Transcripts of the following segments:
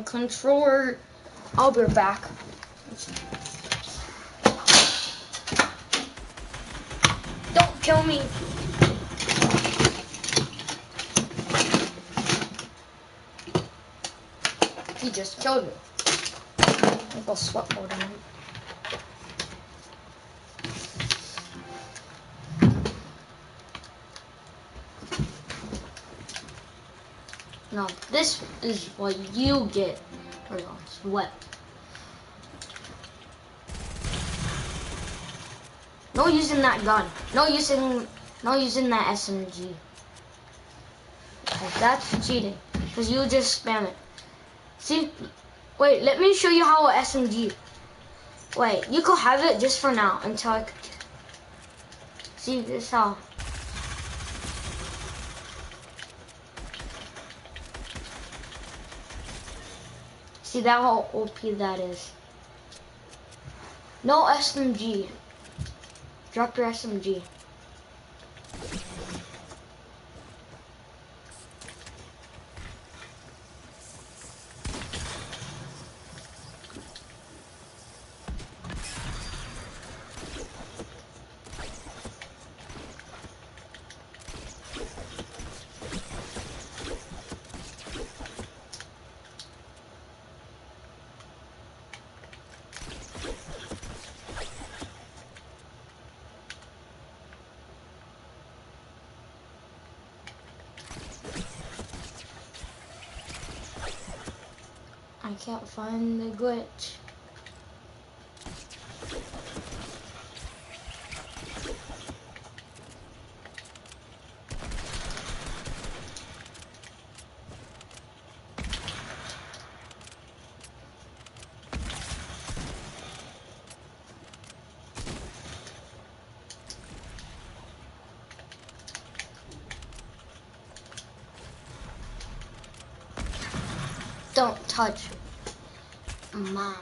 controller. I'll be back. Don't kill me. He just killed me. I'll go sweat mode on him. Now this is what you get. Hold on, sweat. No using that gun. No using that SMG. That's cheating. Because you just spam it. See, wait, let me show you how a SMG. Wait, you could have it just for now until I could. See, this is how. See that how OP that is. No SMG. Drop your SMG. I can't find the glitch. Don't touch mine.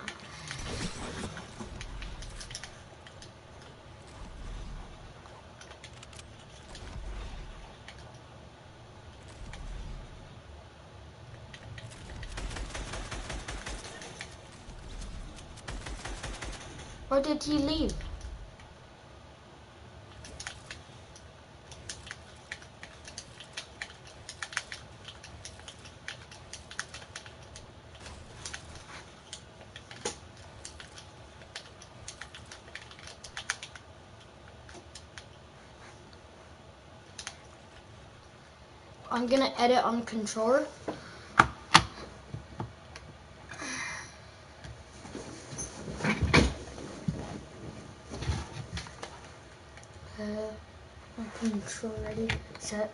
Where did he leave? I'm gonna edit on controller. On control ready, set.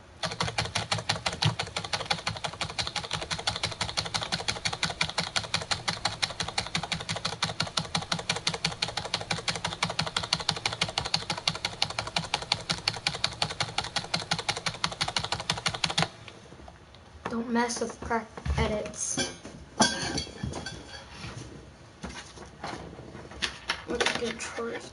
Don't mess with crack edits. What's the controllers?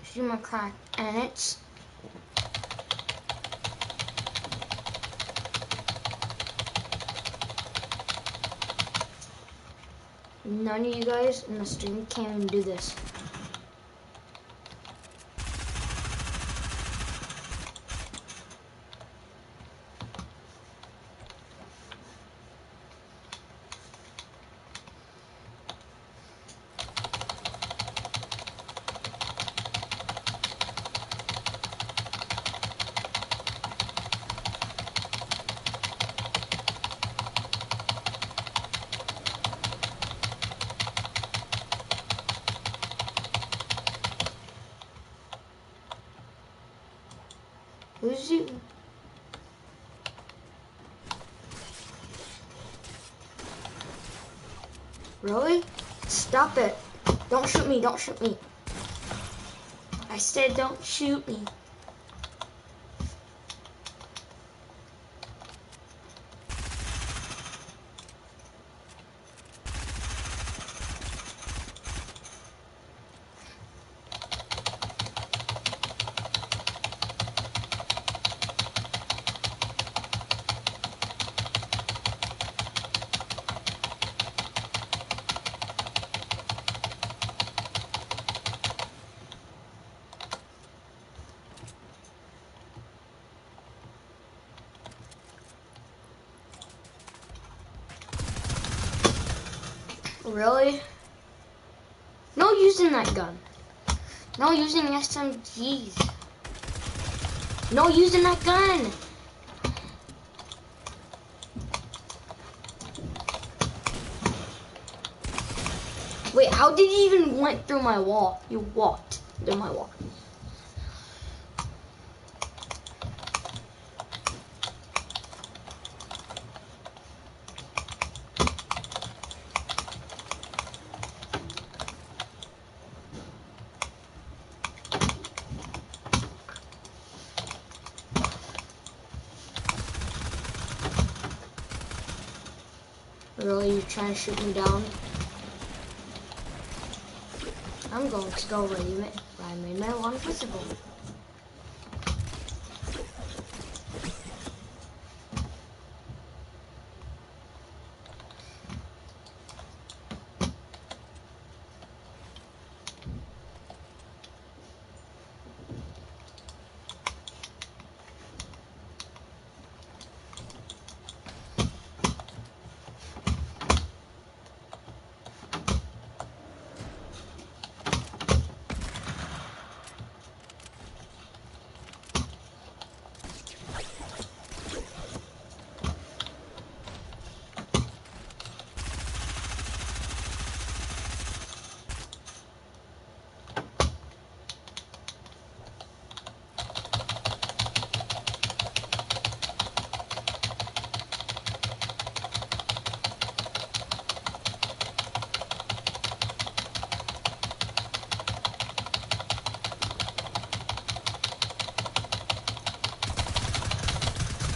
See my crack edits. None of you guys in the stream can even do this. Who's you? Really? Stop it. Don't shoot me, don't shoot me. I said don't shoot me. Really? No using that gun. No using SMGs. No using that gun. Wait, how did you even went through my wall? You walked through my wall. Really, you trying to shoot me down? I'm going to go where I made my lawn visible.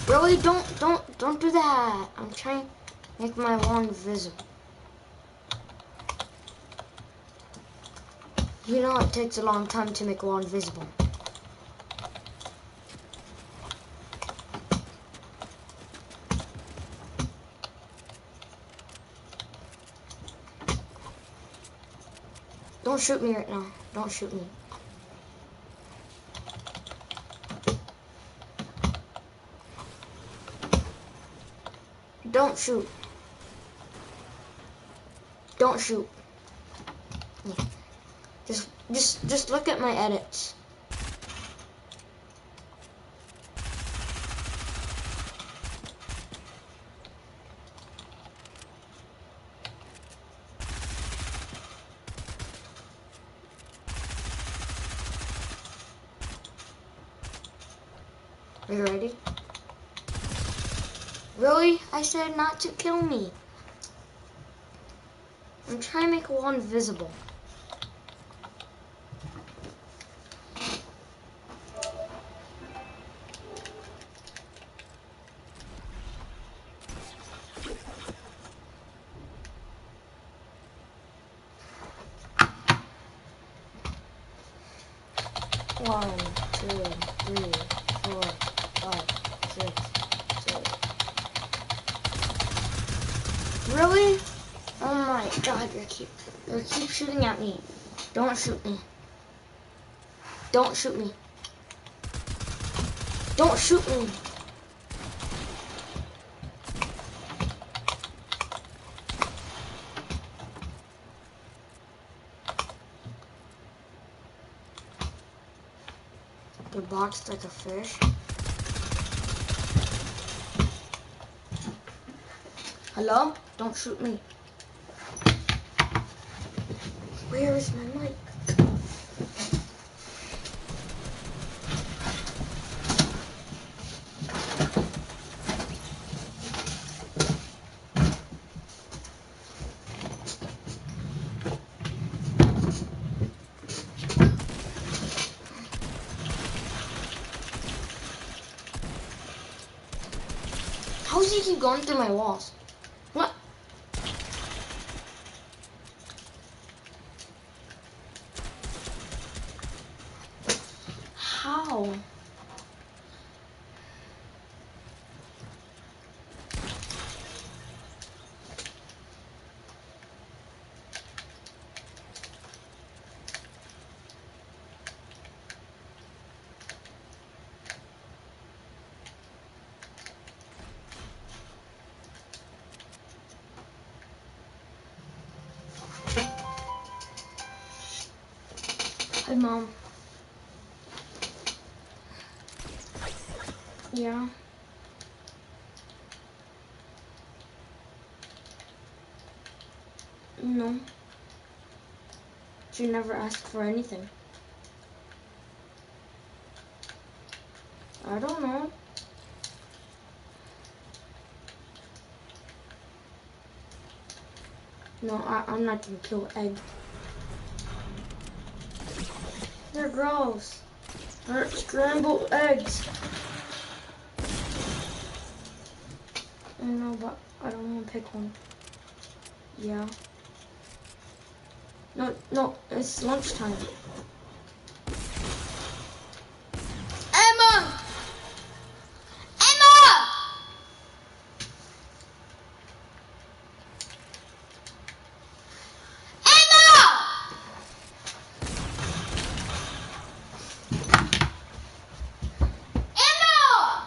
Really, don't do that. I'm trying to make my lawn visible. You know it takes a long time to make a lawn visible. Don't shoot me right now. Don't shoot me. Don't shoot. Don't shoot. Yeah. Just look at my edits. Are you ready? Really? I said not to kill me. I'm trying to make one visible. One, two, three, 4, 5, 6, 7. Really? Oh my God! You keep shooting at me. Don't shoot me. Don't shoot me. Don't shoot me. You're boxed like a fish. Hello? Don't shoot me. Where is my mic? does he keep going through my walls? What? How? Hi, Mom. Yeah. No. She never asked for anything. I don't know. No, I'm not gonna kill egg. They're gross. They're scrambled eggs. I know, but I don't want to pick one. Yeah. No, it's lunchtime. Emma! Emma! Emma! Emma!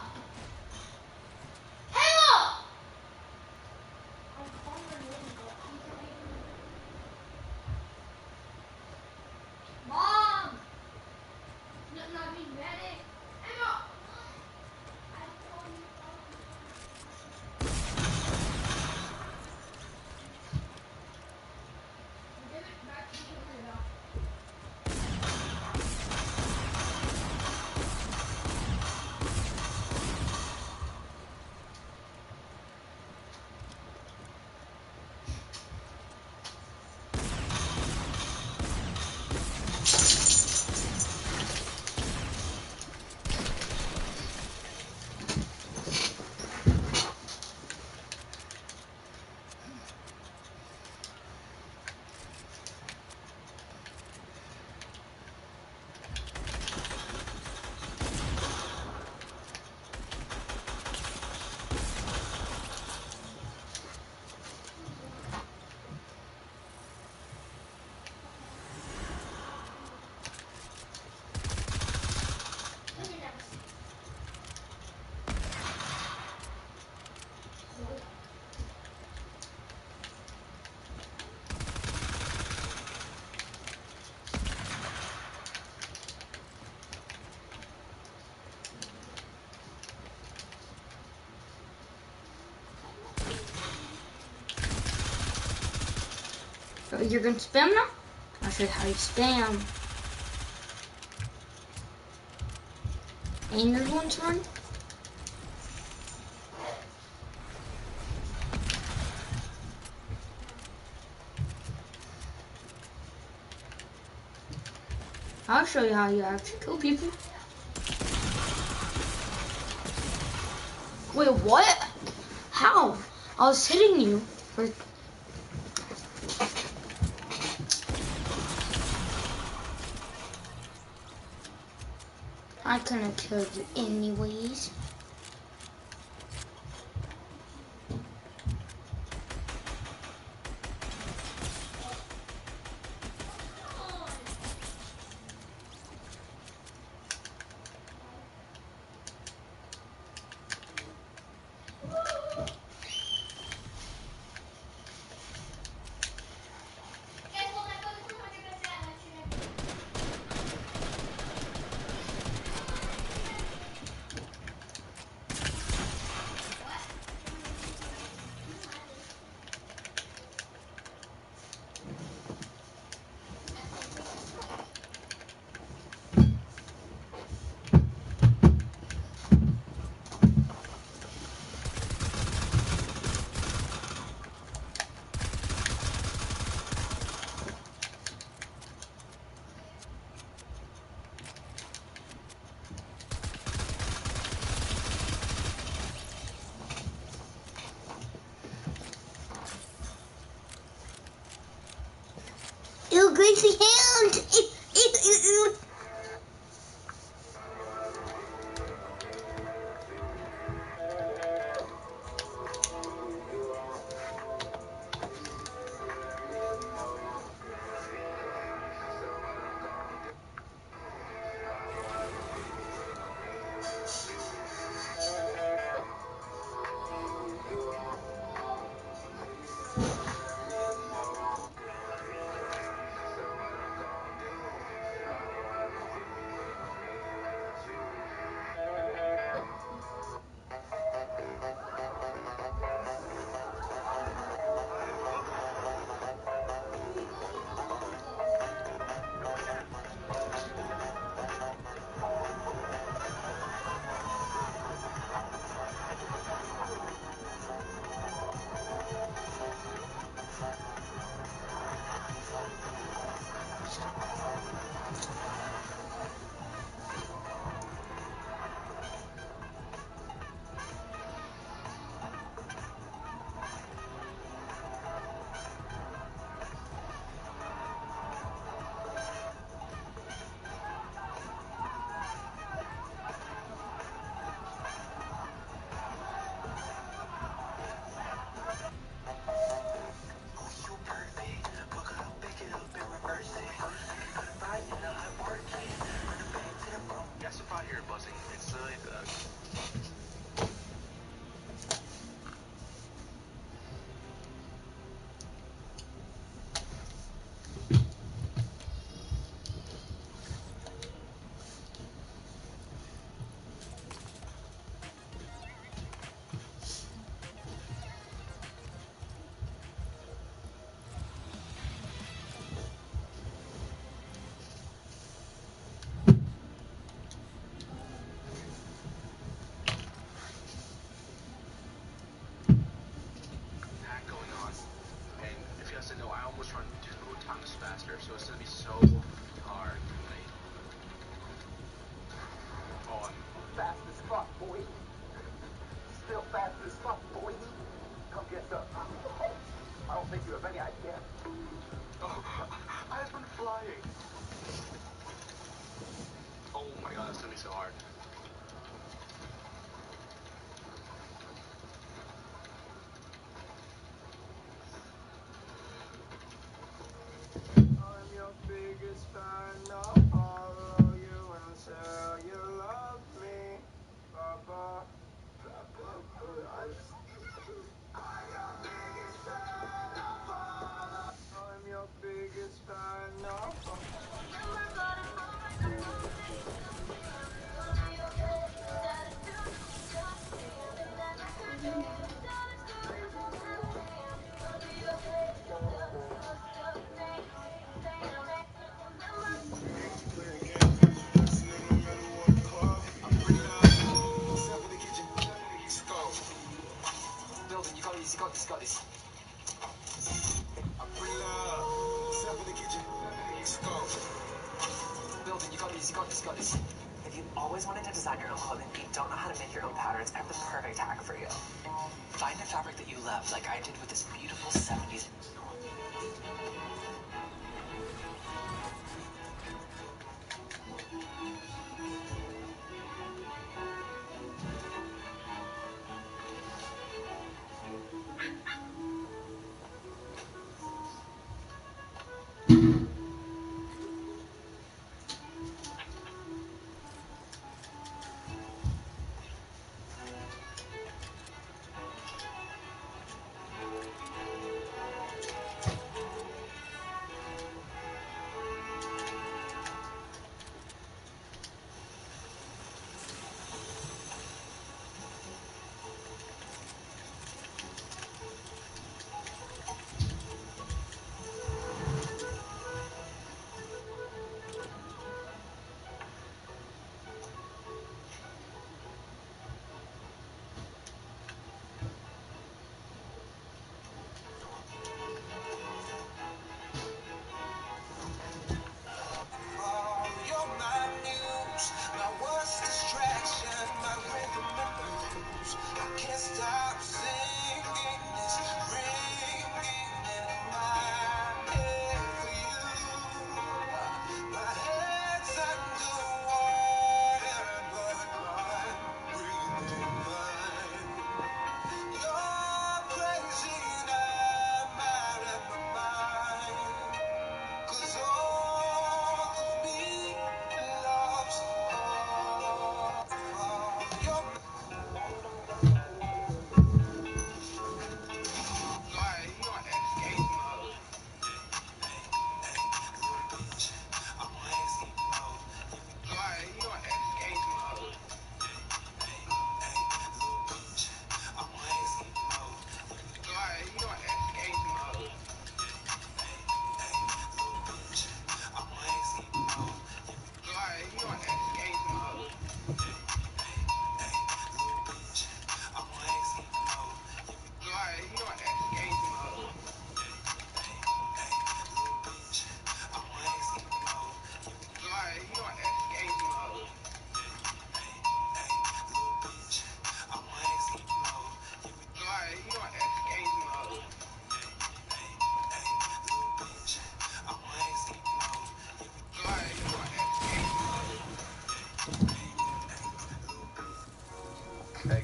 Emma! Mom! Not being ready. Emma! Give it back to you. You're gonna spam now? I'll show you how you spam. And there's one to run. I'll show you how you actually kill people. Wait, what? How? I was hitting you. I couldn't have killed you anyways. lazy hand! So it's gonna be so hard tonight. Oh, I'm fast as fuck, boy. Still fast as fuck, boy. Come get some. I don't think you have any idea. Oh, I've been flying. Oh my god, it's gonna be so hard. I'm your biggest fan. I'll follow you until you love me. Papa. I'm your biggest fan. I'll follow. Building, you got this, you got this, you got this. Building, you got this, you got this, you got this. If you've always wanted to design your own clothing, but you don't know how to make your own patterns, I have the perfect hack for you. Find a fabric that you love, like I did with this beautiful 70s.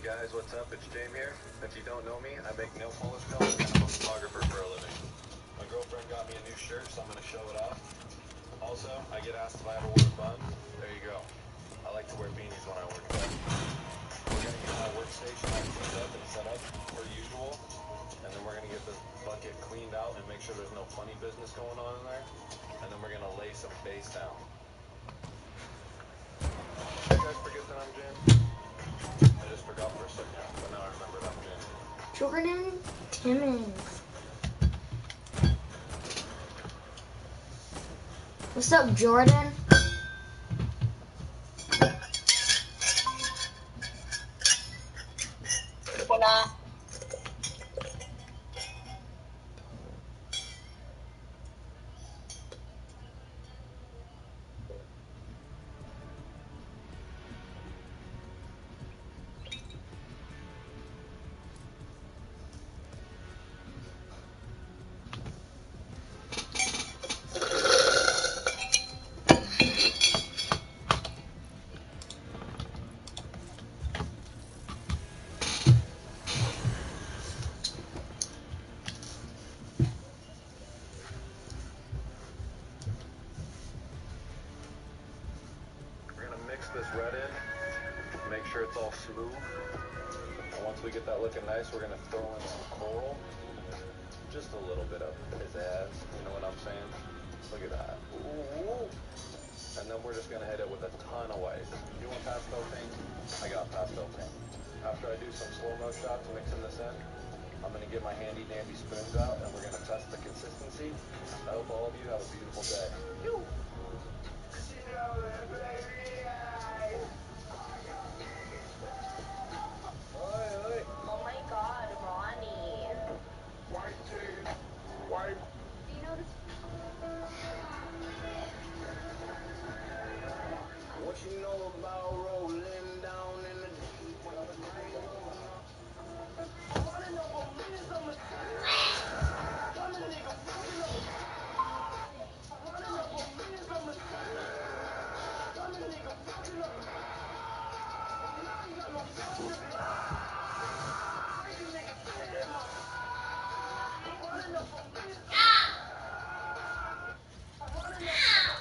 guys, what's up? It's James here. If you don't know me, I make nail polish films and I'm a photographer for a living. My girlfriend got me a new shirt, so I'm going to show it off. Also, I get asked if I ever wear buns. There you go. I like to wear beanies when I work out. We're going to get my workstation all cleaned up and set up per usual. And then we're going to get this bucket cleaned out and make sure there's no funny business going on in there. And then we're going to lay some base down. You guys forget that I'm Jim? I just forgot for a second, but now I remember that I'm Jim. Jordan Timmons. What's up, Jordan? Hola. Mix this red in, make sure it's all smooth. And once we get that looking nice, we're gonna throw in some coral. Just a little bit of pizzazz, you know what I'm saying? Look at that. Ooh. And then we're just gonna hit it with a ton of white. You want pastel paint? I got pastel paint. After I do some slow-mo shots mixing this in, I'm gonna get my handy dandy spoons out and we're gonna test the consistency. I hope all of you have a beautiful day. Oh my God, Ronnie. White tee, white. Do you notice? What you know about rolling down in the deep of the night? Running up on millions of mistakes. Gun a nigga fucking up. Running up on millions of mistakes. Gun a nigga fucking up. I ain't got no time to be. Crazy nigga dead. Running up on millions of running up.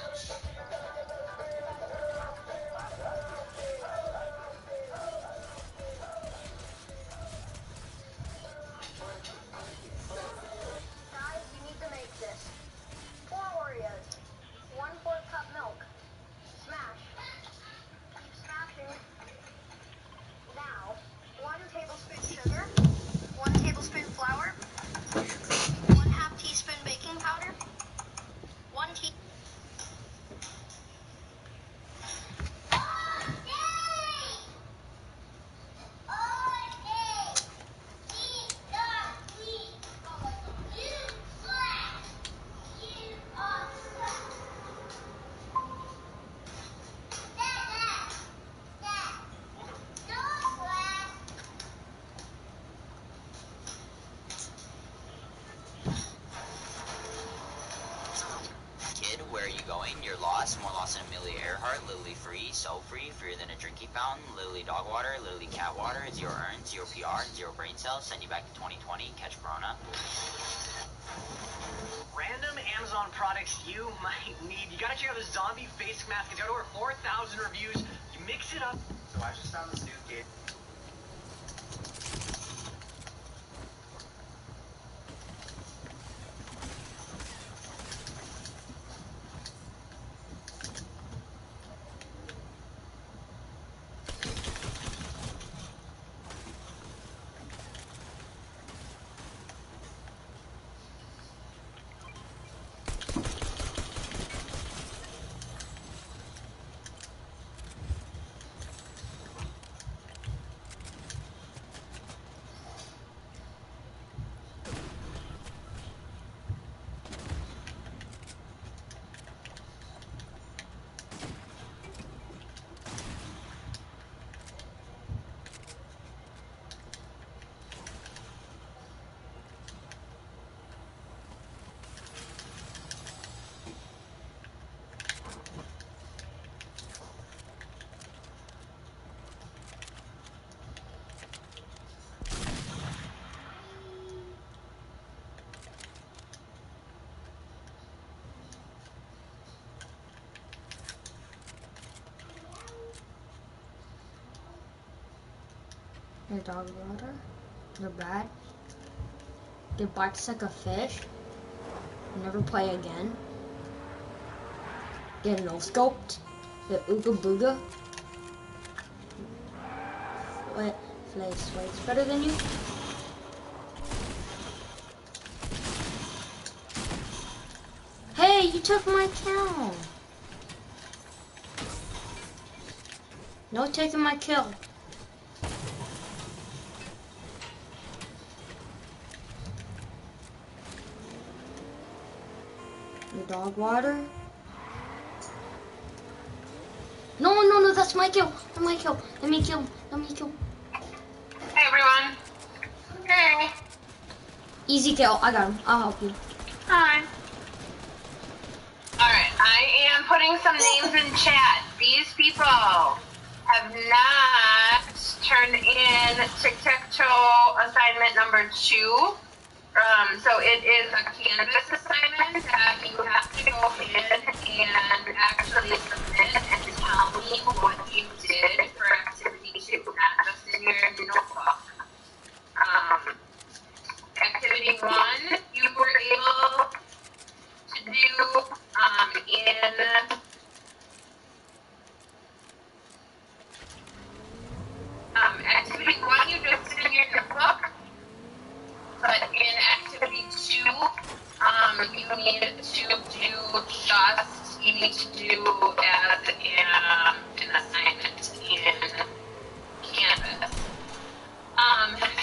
Guys, you need to make this. 4 Oreos. 1 4-cup milk. Smash. Keep smashing. Now, 1 tablespoon sugar. 1 tablespoon flour. 1/2 teaspoon baking powder. 1 tea. Kid, where are you going? You're lost. More lost than Amelia Earhart. Literally free, so free, freer than a drinking fountain. Literally dog water, literally cat water. 0 earned, 0 PR, 0 brain cells. Send you back to 2020. Catch Corona. Random Amazon products you might need. You gotta check out this zombie face mask. It's got over 4,000 reviews. You mix it up. So I just found this new gate. Your dog water. You're bad. Get bites like a fish. Never play again. Get no scoped. Get ooga booga. What? Slate's better than you? Hey, you took my kill. No taking my kill. Your dog water. No, that's my kill. That's my kill. Let me kill. Hey everyone. Hey. Easy kill. I got him. I'll help you. Hi. Alright, I am putting some names in chat. These people have not turned in tic-tac-toe assignment number 2. So it is a Canvas assignment that you have to go in and actually submit and tell me what you did for activity 2, not just in your notebook. Activity 1, you were able to do activity 1, you just did in your notebook. But in activity 2, you need to do as an assignment in Canvas.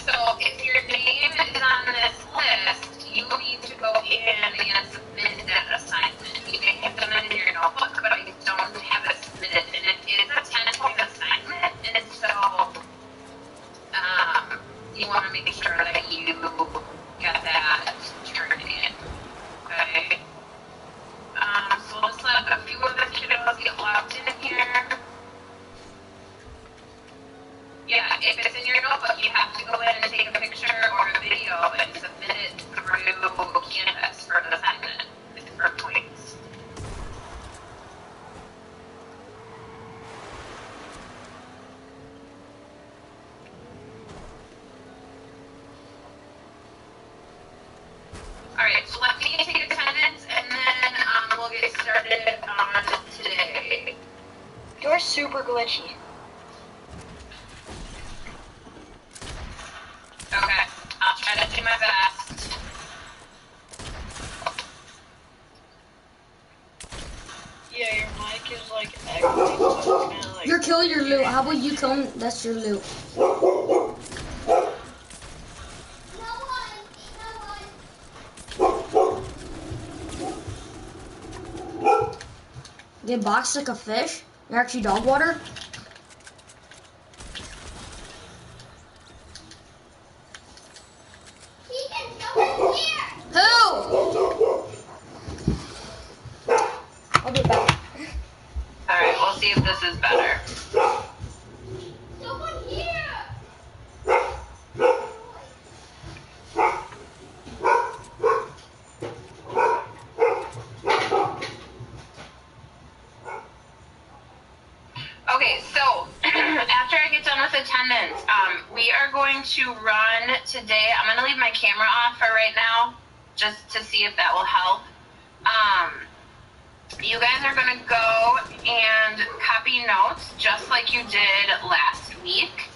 So if your name is on this list, you need to go in and submit that assignment. You may have done it in your notebook, but I don't have it submitted. And it is a 10-point assignment, and so you want to make sure that you get that turned in, okay? So let's let a few of the kiddos get logged in here. Yeah, if it's in your notebook, you have to go in and take a picture or a video and submit it through Canvas for the assignment for points. Alright, so let me take attendance and then we'll get started on today. You're super glitchy. Okay, I'll try to do my best. Yeah, your mic is like echoing, so it's kind of like... Your kill, your loot. How about you kill him? That's your loot. Get boxed like a fish? You're actually dog water? Who? I'll be back. Alright, we'll see if this is better. Someone here! Okay, so after I get done with attendance, we are going to run today. I'm going to leave my camera off for right now, just to see if that will help. You guys are going to go and copy notes, just like you did last week,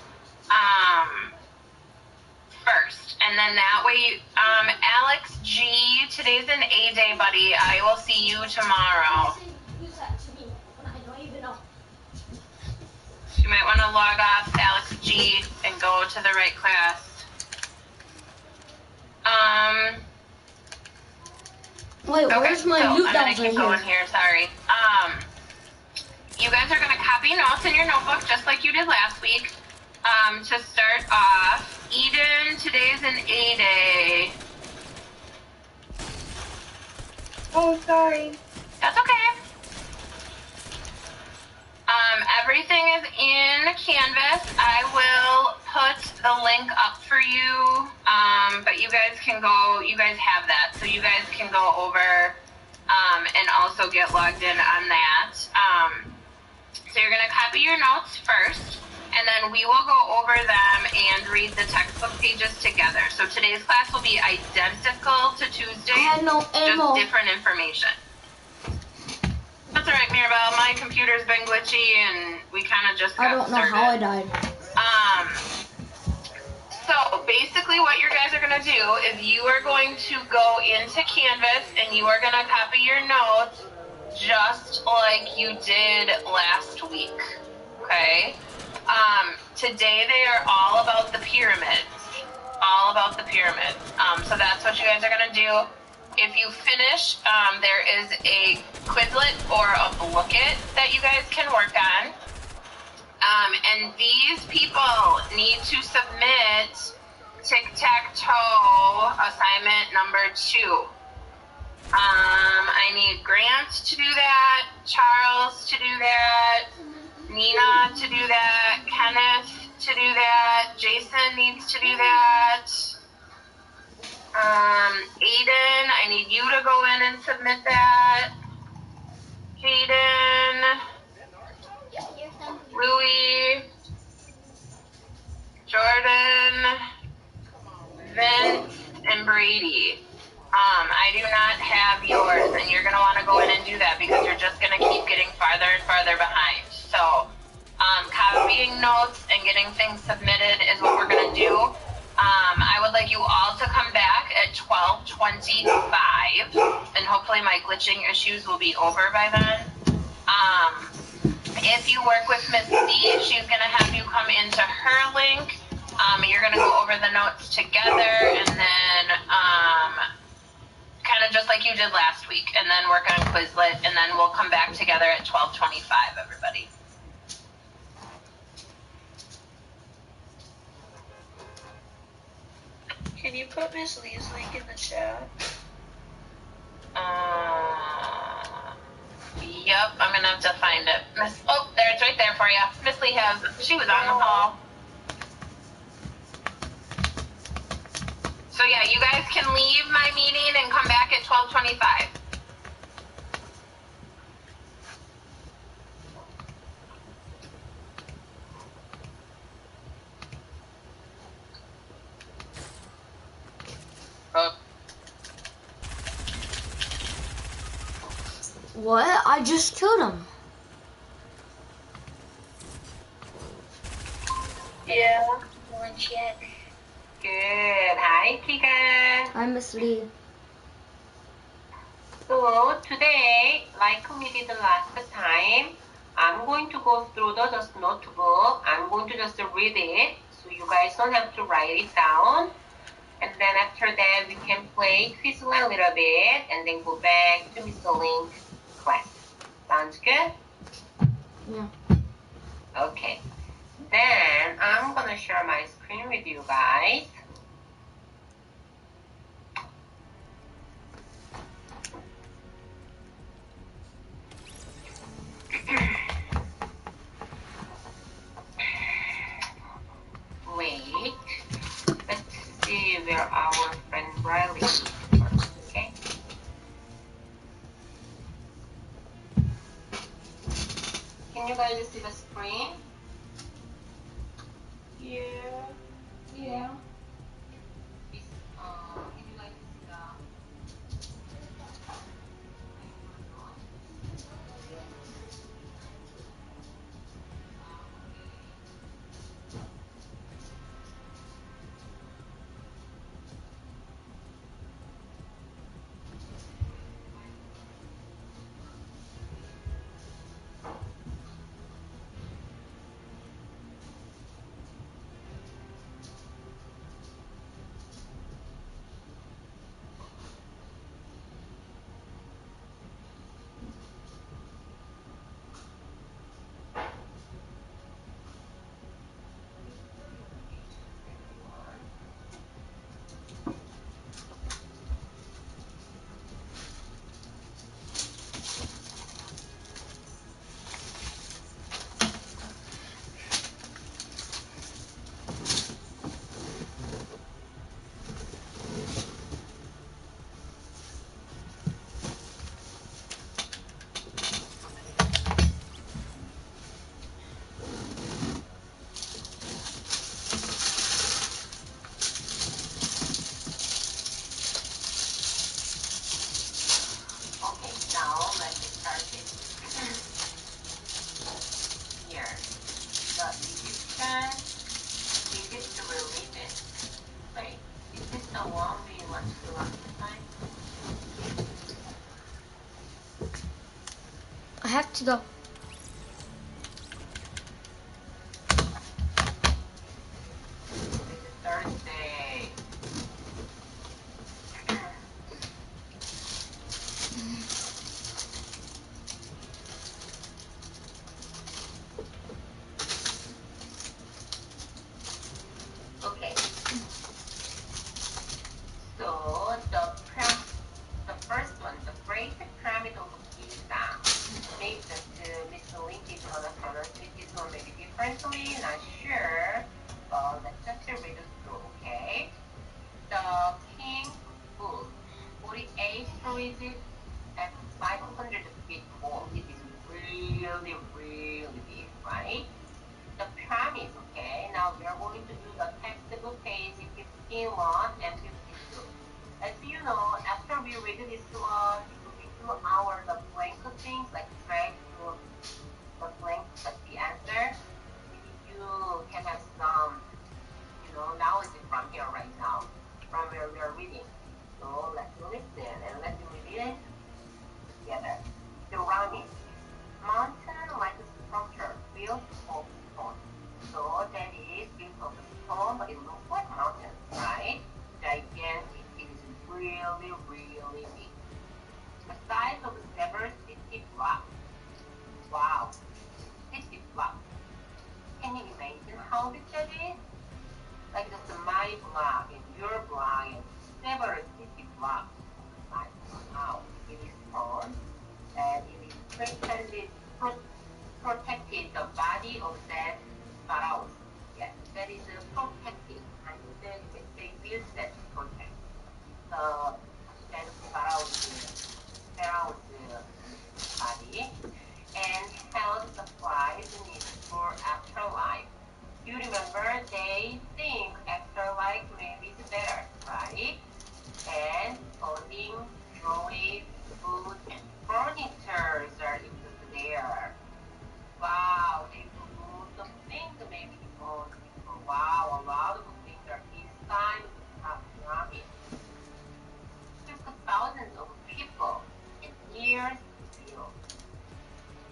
first. And then that way, Alex G, today's an A day, buddy. I will see you tomorrow. You might want to log off Alex G and go to the right class. Wait, where's my loot I'm that gonna was keep right going here? here, sorry. You guys are gonna copy notes in your notebook just like you did last week. To start off, Eden, today's an A day. Oh, sorry. That's okay. Everything is in Canvas. I will put the link up for you, but you guys can go, you guys have that, so you guys can go over and also get logged in on that. So you're going to copy your notes first, and then we will go over them and read the textbook pages together. So today's class will be identical to Tuesday, I had no ammo. just different information. That's alright, Mirabelle. My computer's been glitchy and we kind of just got I don't know started. how I died. So basically what you guys are going to do is you are going to go into Canvas and you are going to copy your notes just like you did last week, okay? Today they are all about the pyramids, so that's what you guys are going to do. If you finish, there is a Quizlet or a Booklet that you guys can work on. And these people need to submit tic-tac-toe assignment number 2. I need Grant to do that, Charles to do that, Nina to do that, Kenneth to do that, Jason needs to do that. Aiden, I need you to go in and submit that. Jaden, Louie, Jordan, Vince, and Brady. I do not have yours, and you're going to want to go in and do that because you're just going to keep getting farther and farther behind. So, copying notes and getting things submitted is what we're going to do. I would like you all to come back at 12:25, and hopefully my glitching issues will be over by then. If you work with Miss C, she's going to have you come into her link. You're going to go over the notes together, and then kind of just like you did last week, and then work on Quizlet, and then we'll come back together at 12:25, everybody. Can you put Miss Lee's link in the chat? Yep, I'm gonna have to find it. Oh, there, it's right there for you. Miss Lee she was on the call. So yeah, you guys can leave my meeting and come back at 12:25. What? I just killed him. Yeah, one chat. Good. Hi, Keegan. I Miss Lee. So today, like we did last time, I'm going to go through the just notebook. I'm going to just read it, so you guys don't have to write it down. And then after that, we can play Quizlet a little bit, and then go back to Mr. Link class. Sounds good? Yeah. Okay. Then I'm gonna share my screen with you guys. Wait. Let's see where our friend Riley is first, okay? Can you guys see the screen? Yeah. Yeah. Can you guys see the... Let's go. Thursday. Okay. So the first one, the Great Pyramid of Giza. Maybe just Mr. Link is gonna pronounce this one maybe differently, not sure. But let's just read it through, okay? The King Bull, 48 stories at 500 feet tall. It is really, really big, right? The pyramid, okay? Now we are going to do the textbook page 51 and 52. As you know, after we read this one, if we do the blank things, like try to the blank, the answer, you can have some, knowledge from here right now, from where we are reading. So let's listen and let's read it together. Pyramid, mountain-like structure built of stone. So that is built of stone, but it looks like mountain, right? Gigantic. It is really, really big. The size of several city blocks. Wow, city blocks. Can you imagine how big that is? Like just my block and your block and several city blocks. Like, wow, it is tall and it is protected the body of that pharaohs. Yes, that is protected. And they built that to protect that pharaoh's body and held supplies needed for afterlife. You remember they think afterlife maybe is better, right? And clothing, jewelry, food, and furniture are included there. Wow, they put most of things maybe on people. Wow, a lot of things are inside of the pyramid. Took thousands of people and years to build.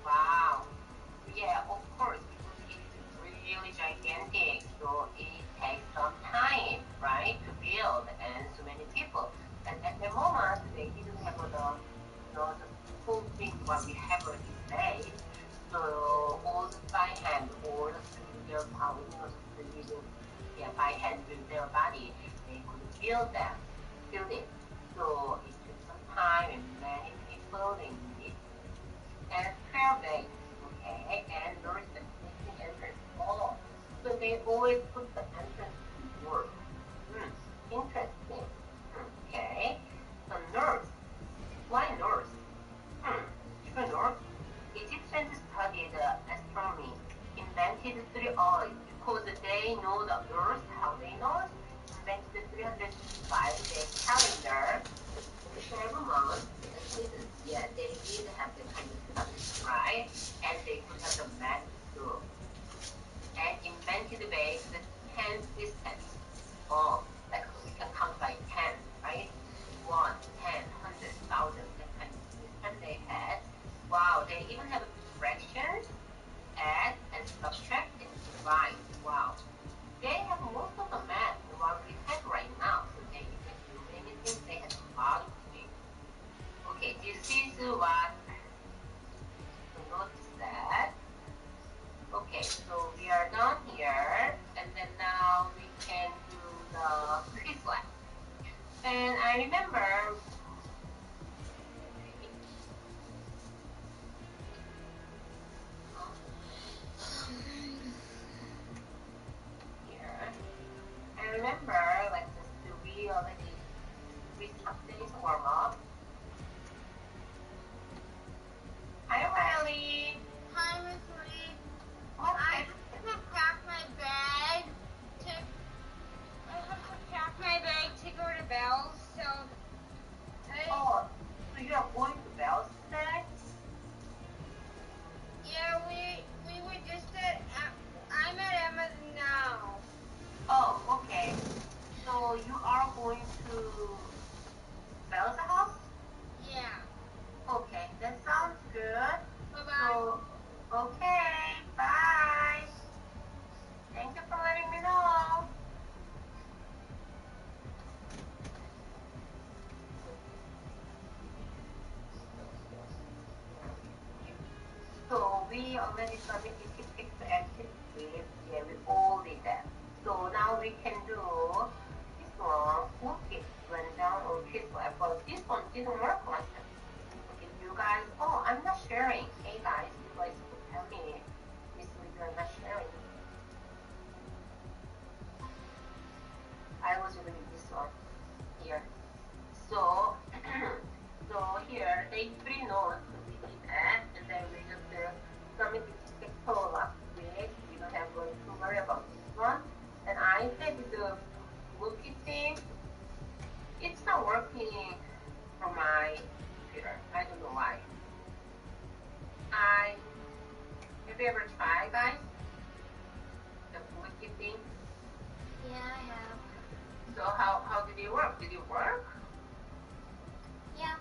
Wow. Yeah, of course, because it is really gigantic, so it takes some time, right, to build, and so many people. And at the moment, they didn't have the full things what we have these days. So all the by hand, all the through their power, by hand with their body, they could build it. So it took some time and many people they needed. And 12 days, okay, and nurse and making entrance. Oh, so they always put the entrance to work. Interesting. Okay. So nurse. Why nurse? You know, Egyptians studied astronomy, invented 3 eyes because they know the earth, how they know it, invented the 365-day calendar, 12 months, yeah, they did have the kind of stuff, right? And they could have the math too. And invented the way the 10 systems. Oh, like we can count by 10, right? 1, 10, 100, 1,000, that kind of system they had. Wow, they even have fractions, add and subtract and divide. Wow. They have most of the math what we have right now. So they even do many things. They have a lot of things. Okay, this is what the notice that. Okay, so we are done here, and then now we can do the quiz lab. And I remember let's just do we already restart this warm up. Hi Riley. Hi Miss Lee. Okay. I have to pack my bag to go to Bell's, so Oh, so you are going to Bell's today? yeah, we were just I'm at Emma's now. Oh, okay. So you are going to Bell's house? Yeah. Okay, that sounds good. Bye-bye. So already submitted TikTok to activity. Yeah, we all did that. So now we can do this one. Okay, went down on kids lab, but this one didn't work last time. Okay, you guys. Oh, I'm not sharing. Hey guys, you guys could tell me this video I'm not sharing. I was reading this one here. So, so here day 3 notes we did that, and then we just submit the TikTok last week. We don't have to worry about this one. And I had the Wookiee thing. It's not working for my computer. I don't know why. Have you ever tried, guys? The Wookiee thing? Yeah, I have. So how did it work? Did it work? Yeah.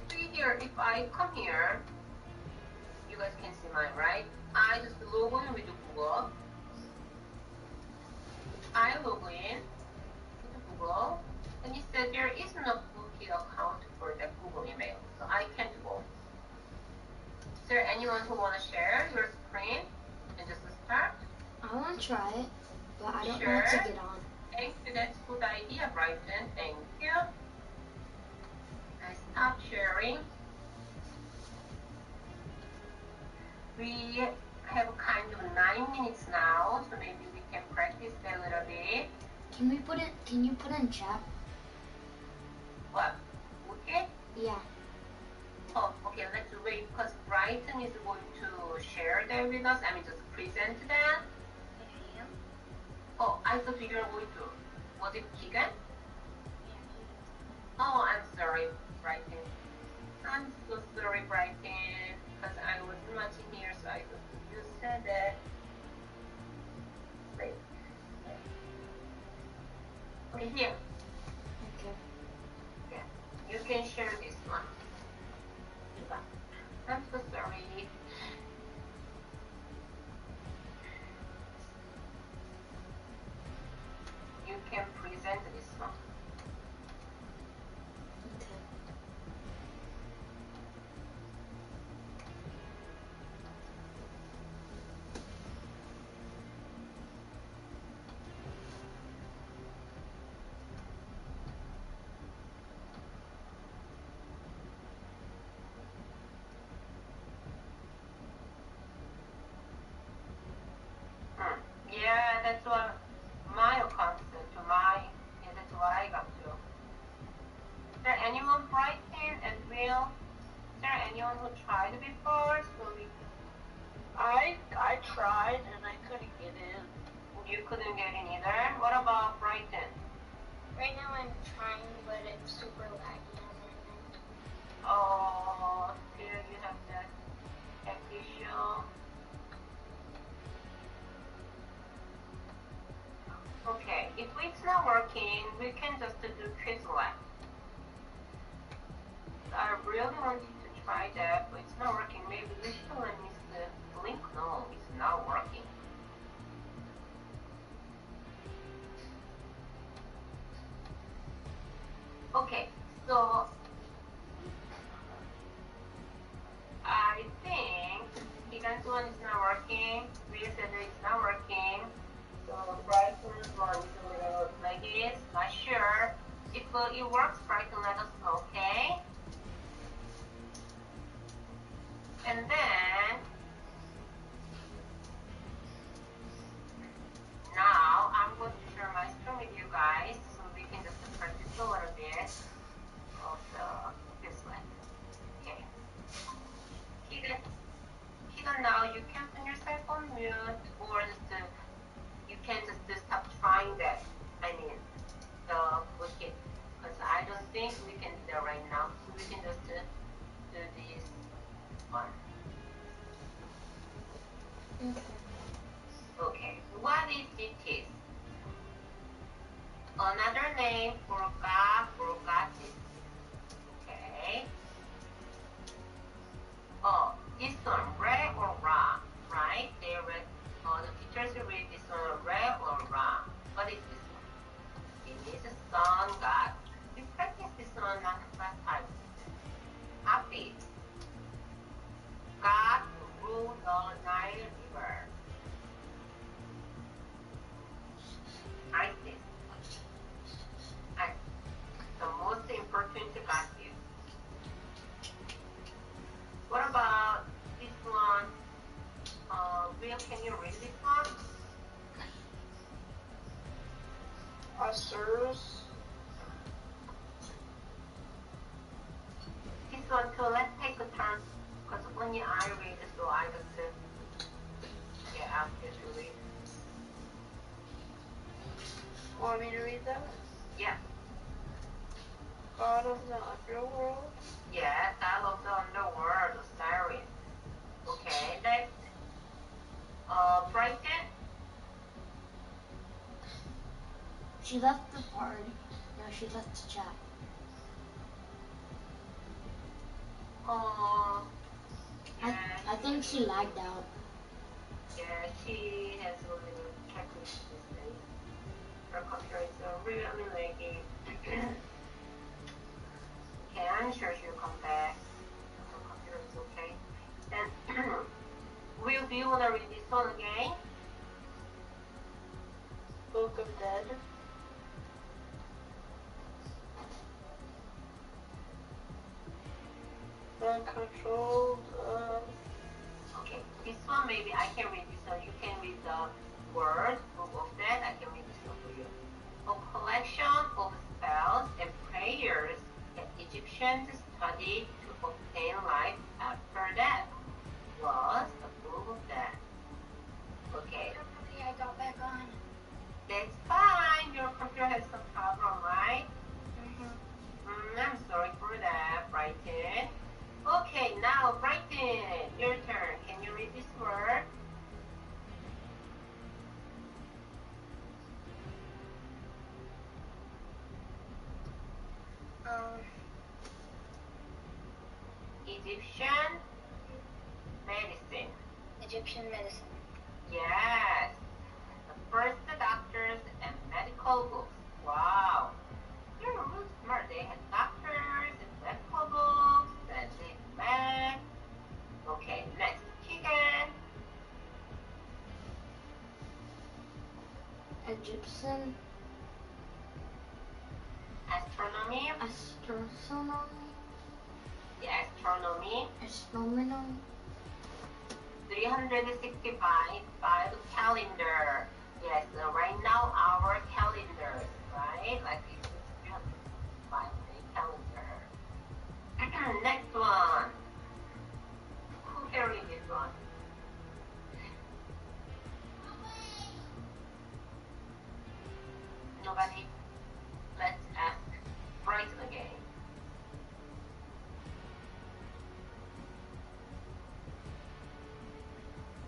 See here, if I come here, you guys can see mine, right? I just log in with Google. I log in with Google, and it said there is no Wookiee account for that Google email, so I can't go. Is there anyone who want to share your screen and just start? I want to try it, but I don't know Sure. how to get on. Thank you, that's a good idea, Brighton. Thank you. I stop sharing. We have kind of 9 minutes now, so maybe we can practice that a little bit. Can you put in chat? What? Okay? Yeah. Oh, okay, let's wait because Brighton is going to share that with us. I mean, just present that. I am. Oh, I thought you were going to. Was it Keegan? Oh, I'm sorry, Brighton. I'm so sorry, Brighton, because I wasn't watching here, so I thought you said that. Wait. Okay, here. Okay. Yeah, you can share this one. I'm so sorry. You can present this one. Okay. Yeah, that's what my account said to my. Yeah, that's what I got to. Is there anyone Brighton and Will? Is there anyone who tried before? So we. I tried and I couldn't get in. You couldn't get in either. What about Brighton? Right now I'm trying, but it's super laggy on my end. Oh, still you have that tech issue. Okay, if it's not working, we can just do Quizlet. I really wanted to try that, but it's not working. Maybe we should let me the link. No, it's not working. Okay, so I think Keegan's one is not working. We said that it's not working. So Brighton's one is a little like this. Not sure. If it works, Brighton, let us know, okay? And then now I'm going to share my screen with you guys so we can just practice a little bit of this one. Okay. Keegan, now you can put yourself on mute or just you can just stop trying that. I mean, the Wookiee, because I don't think we can do that right now. So we can just do this one. Okay. Okay, what is it? Another name for God, forgotten. Okay. Oh, this one, Re or Ra, right? They read, the teachers read this one, Re or Ra. What is this one? It is a sun god. We practiced this one last time. Happy. God rule the Nile River. ISIS. The most important gossip. What about this one? Will, can you read this one? Osiris. This one too, let's take a turn. Because only I read, so I just get out here to read. Want me to read that? Yeah. God of the underworld. Yeah, God of the underworld, Osiris. Okay, next. Brighton. She left the party. No, she left the chat. Yeah, I think she lagged out. Yeah, she has a little technical these days. Her computer is really laggy. Okay, I'm sure she'll come back. Her computer is okay. And Will, do you want to read this one again? Book of Dead. Uncontrolled. Okay, this one maybe I can read this one. You can read the word Book of Dead. I can read this one for you. A collection of spells and prayers that Egyptians studied to obtain life after death was the Book of Dead. Okay. I got back on. That's fine. Your computer has some problem, right? I'm sorry for that, Brighton. Okay, now Brighton, your turn. Can you read this word? Egyptian medicine. Egyptian medicine. Yes. The first doctors and medical books. Wow. You're really smart. They had doctors and medical books and they met. Okay, next. Keegan. Egyptian Astronomy. astronomy. Yeah, astronomy. Astronomy. 365 by the calendar. Yes, right now our calendar, right? Like it's 365 day calendar. Next one. Who can read this one? Nobody? Let's ask Brighton again.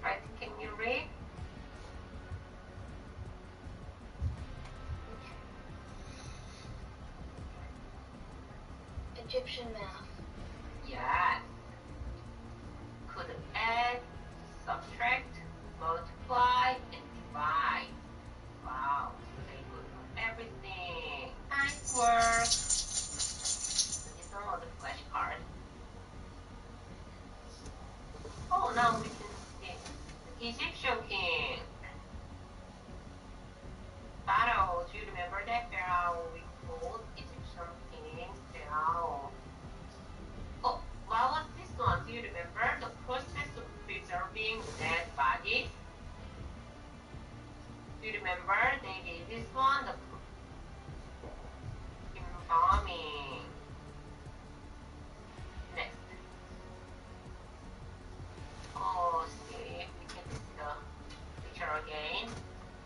Brighton, can you read? Egyptian math. Yes. Could add, subtract, multiply, and divide. Wow. They could do everything. Nice work. This is another flashcard. Oh, now we can see the Egyptian king. Pharaoh. Do you remember that Pharaoh? We called Egyptian king Pharaoh. Oh, what was this one? Do you remember the process of preserving dead bodies? Do you remember they did this one? The embalming. Next. Oh, see if we can see the picture again.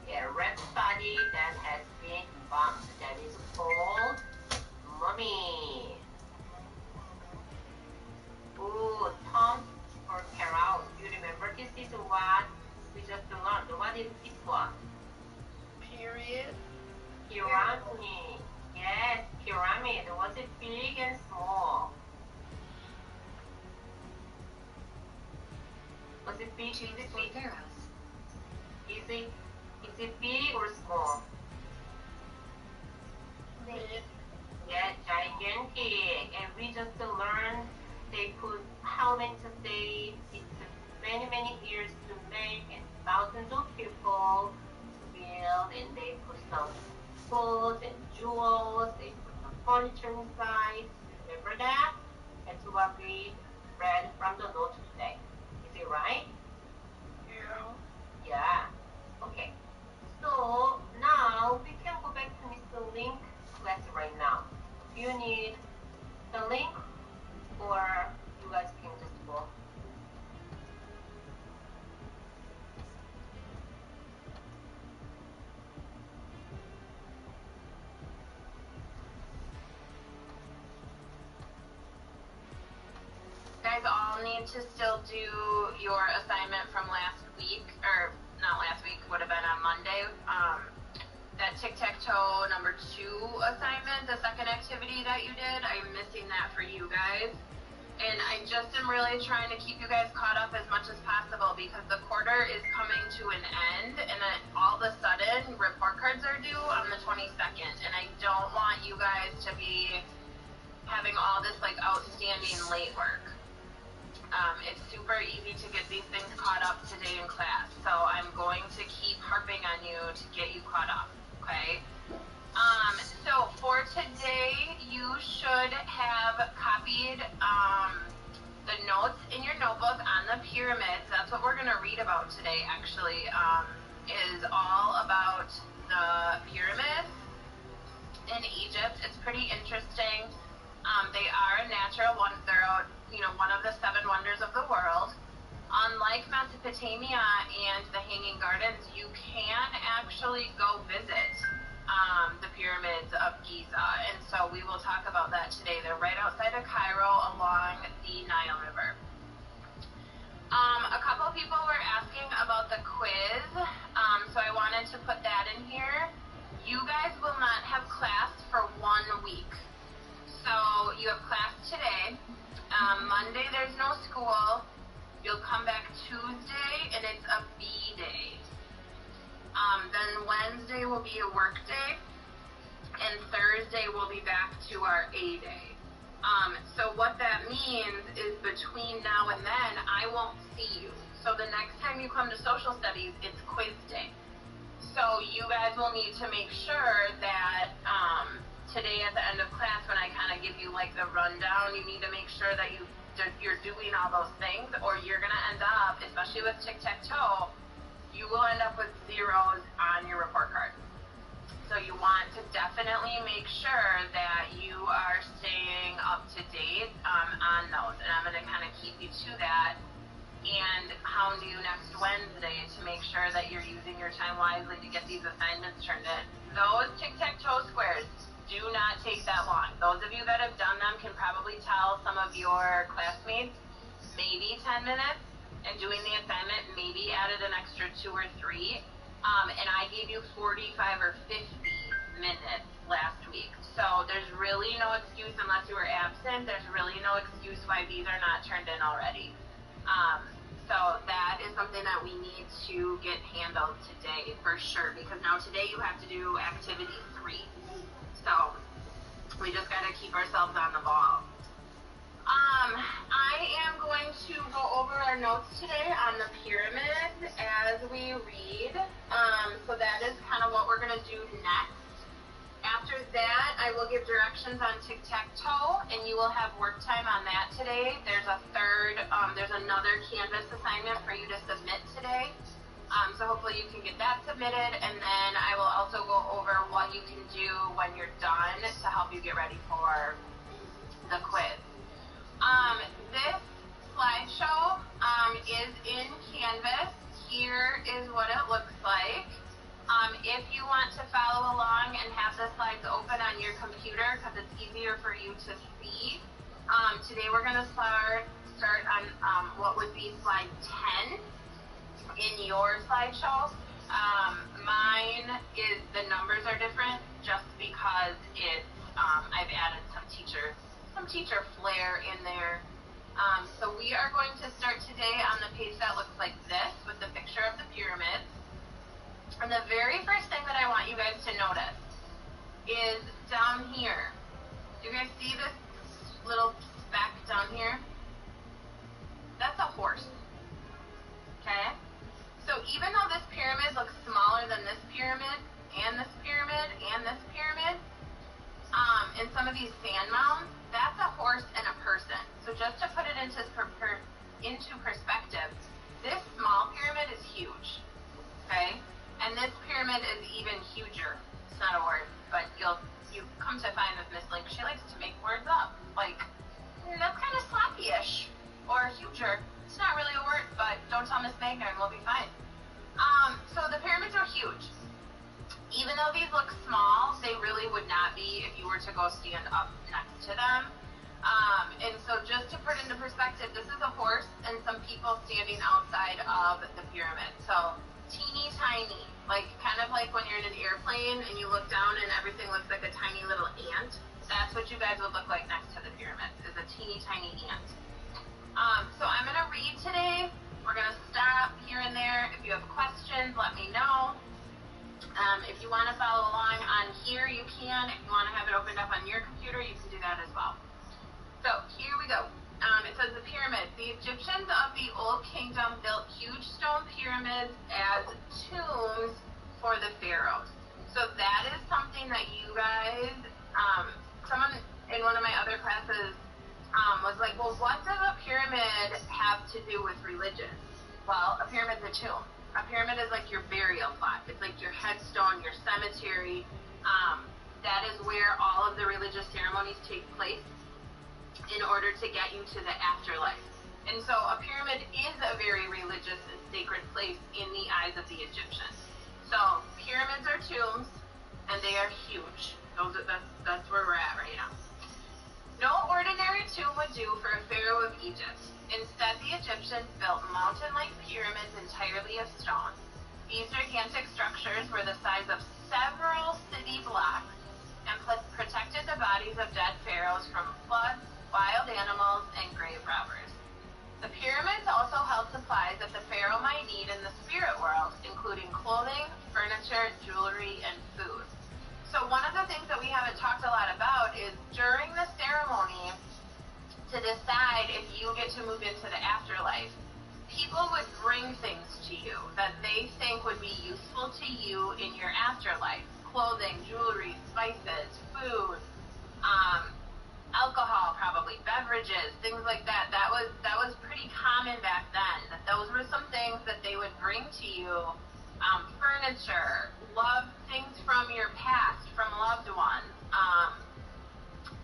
Yeah, red body that has been embalmed. That is called mummy. Ooh, Tom or Carol. Do you remember this is what we just learned? What is this one? Period. Pyramid. Yes, pyramid. Was it big and small? Was it big? Is it big? Is it big or small? Big. Yeah, gigantic. And we just learned they put how many to say it's many, many years to make, and thousands of people build, and they put some food and jewels, they put some furniture inside. Remember that? That's what we read from the note today. Is it right? Yeah. Yeah. Okay. So now we can go back to Mr. Link class right now. Do you need the link, or you guys can just go? You guys all need to still do your assignment from last week, or not last week, would have been on Monday. That tic-tac-toe number 2 assignment, the second activity that you did, I'm missing that for you guys. And I just am really trying to keep you guys caught up as much as possible because the quarter is coming to an end, and then all of a sudden report cards are due on the 22nd, and I don't want you guys to be having all this like outstanding late work. It's super easy to get these things caught up today in class, so I'm going to keep harping on you to get you caught up, okay? So for today, you should have copied the notes in your notebook on the pyramids. That's what we're going to read about today, actually, is all about the pyramids in Egypt. It's pretty interesting. They are a natural one. They're, one of the 7 wonders of the world. Unlike Mesopotamia and the Hanging Gardens, you can actually go visit the pyramids of Giza, and so we will talk about that today. They're right outside of Cairo along the Nile River. A couple people were asking about the quiz, so I wanted to put that in here. You guys will not have class for 1 week. So you have class today. Monday there's no school. You'll come back Tuesday and it's a B day. Then Wednesday will be a work day, and Thursday we'll be back to our A day. So what that means is between now and then, I won't see you. So the next time you come to social studies, it's quiz day. So you guys will need to make sure that today at the end of class, when I kind of give you like the rundown, you need to make sure that you're doing all those things, or you're going to end up, especially with tic-tac-toe, you will end up with zeros on your report card. So you want to definitely make sure that you are staying up to date on those. And I'm going to kind of keep you to that and hound you next Wednesday to make sure that you're using your time wisely to get these assignments turned in. Those tic-tac-toe squares do not take that long. Those of you that have done them can probably tell some of your classmates maybe 10 minutes, and doing the assignment maybe added an extra 2 or 3. And I gave you 45 or 50 minutes last week. So there's really no excuse unless you were absent. There's really no excuse why these are not turned in already. So that is something that we need to get handled today for sure, because now today you have to do activity 3. So we just got to keep ourselves on the ball. I am going to go over our notes today on the pyramid as we read. So that is kind of what we're going to do next. After that, I will give directions on tic-tac-toe, and you will have work time on that today. There's another Canvas assignment for you to submit today. So hopefully you can get that submitted, and then I will also go over what you can do when you're done to help you get ready for the quiz. This slideshow is in Canvas. Here is what it looks like. If you want to follow along and have the slides open on your computer because it's easier for you to see, today we're going to start on what would be slide 10 in your slideshow. Mine is, the numbers are different just because it's, I've added some teacher flair in there. So we are going to start today on the page that looks like this with the picture of the pyramids. And the very first thing that I want you guys to notice is down here. Do you guys see this little speck down here? That's a horse. and some of these sand mounds, that's a horse and a person. So just to put it into perspective, this small pyramid is huge, okay? And this pyramid is even huger. It's not a word, but you come to find with Miss Link, she likes to make words up. Like, that's kind of sloppy-ish, or huger. It's not really a word, but don't tell Miss Magner and we'll be fine. So the pyramids are huge. Even though these look small, they really would not be if you were to go stand up next to them. And so just to put into perspective, this is a horse and some people standing outside of the pyramid. So teeny tiny, like kind of like when you're in an airplane and you look down and everything looks like a tiny little ant. That's what you guys would look like next to the pyramid, is a teeny tiny ant. So I'm going to read today. We're going to stop here and there. If you have questions, let me know. If you want to follow along on here, you can. If you want to have it opened up on your computer, you can do that as well. So here we go. It says the pyramids. The Egyptians of the Old Kingdom built huge stone pyramids as tombs for the pharaohs. So that is something that you guys, someone in one of my other classes was like, well, what does a pyramid have to do with religion? Well, a pyramid's a tomb. A pyramid is like your burial plot. It's like your headstone, your cemetery. That is where all of the religious ceremonies take place in order to get you to the afterlife. And so a pyramid is a very religious and sacred place in the eyes of the Egyptians. So pyramids are tombs, and they are huge. That's where we're at right now. No ordinary tomb would do for a pharaoh of Egypt. Instead, the Egyptians built mountain-like pyramids entirely of stone. These gigantic structures were the size of several city blocks and protected the bodies of dead pharaohs from floods, wild animals, and grave robbers. The pyramids also held supplies that the pharaoh might need in the spirit world, including clothing, furniture, jewelry, and food. So one of the things that we haven't talked a lot about is during the ceremony, to decide if you get to move into the afterlife, people would bring things to you that they think would be useful to you in your afterlife. Clothing, jewelry, spices, food, alcohol, probably beverages, things like that. That was pretty common back then. That those were some things that they would bring to you. Furniture, things from your past, from loved ones,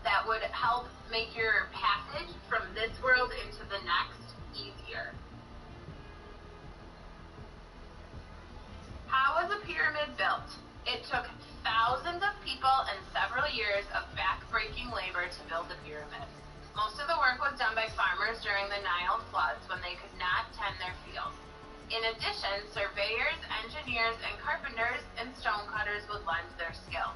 that would help make your passage from this world into the next easier. How was a pyramid built? It took thousands of people and several years of back-breaking labor to build the pyramid. Most of the work was done by farmers during the Nile floods when they could not tend their fields. In addition, surveyors, engineers, and carpenters and stonecutters would lend their skill.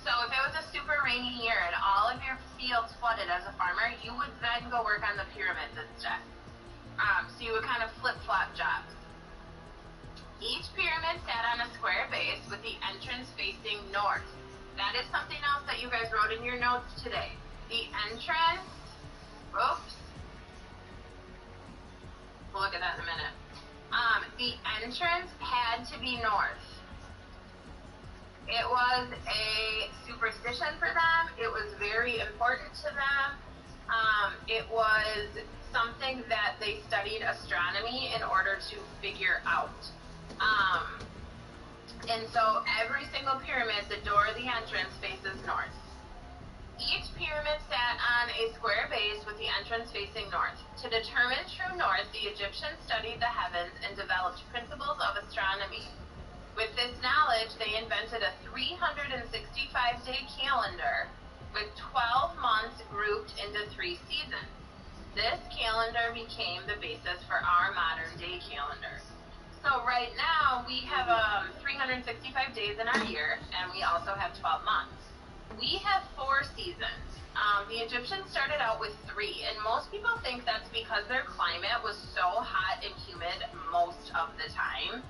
So if it was a super rainy year and all of your fields flooded as a farmer, you would then go work on the pyramids instead. So you would kind of flip-flop jobs. Each pyramid sat on a square base with the entrance facing north. That is something else that you guys wrote in your notes today. The entrance, we'll look at that in a minute. The entrance had to be north. It was a superstition for them. It was very important to them. It was something that they studied astronomy in order to figure out. And so every single pyramid, the door of the entrance faces north. Each pyramid sat on a square base with the entrance facing north. To determine true north, the Egyptians studied the heavens and developed principles of astronomy. With this knowledge, they invented a 365-day calendar with 12 months grouped into 3 seasons. This calendar became the basis for our modern-day calendar. So right now, we have 365 days in our year, and we also have 12 months. We have 4 seasons. The Egyptians started out with 3, and most people think that's because their climate was so hot and humid most of the time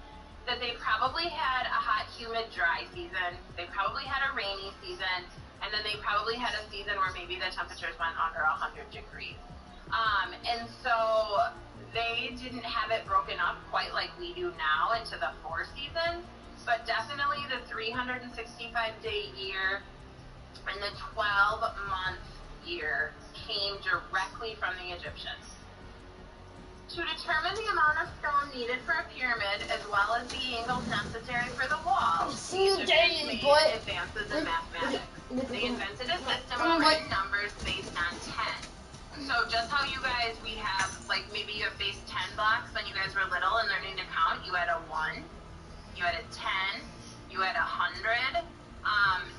that they probably had a hot, humid, dry season. They probably had a rainy season, and then they probably had a season where maybe the temperatures went under 100 degrees. And so they didn't have it broken up quite like we do now into the 4 seasons, but definitely the 365-day year in the 12-month year came directly from the Egyptians. To determine the amount of stone needed for a pyramid, as well as the angles necessary for the wall, the Egyptians made advances in mathematics. They invented a system of writing numbers based on 10. So just how you guys, we have, like maybe you have base 10 blocks when you guys were little and learning to count, you had a 1, you had a 10, you had 100,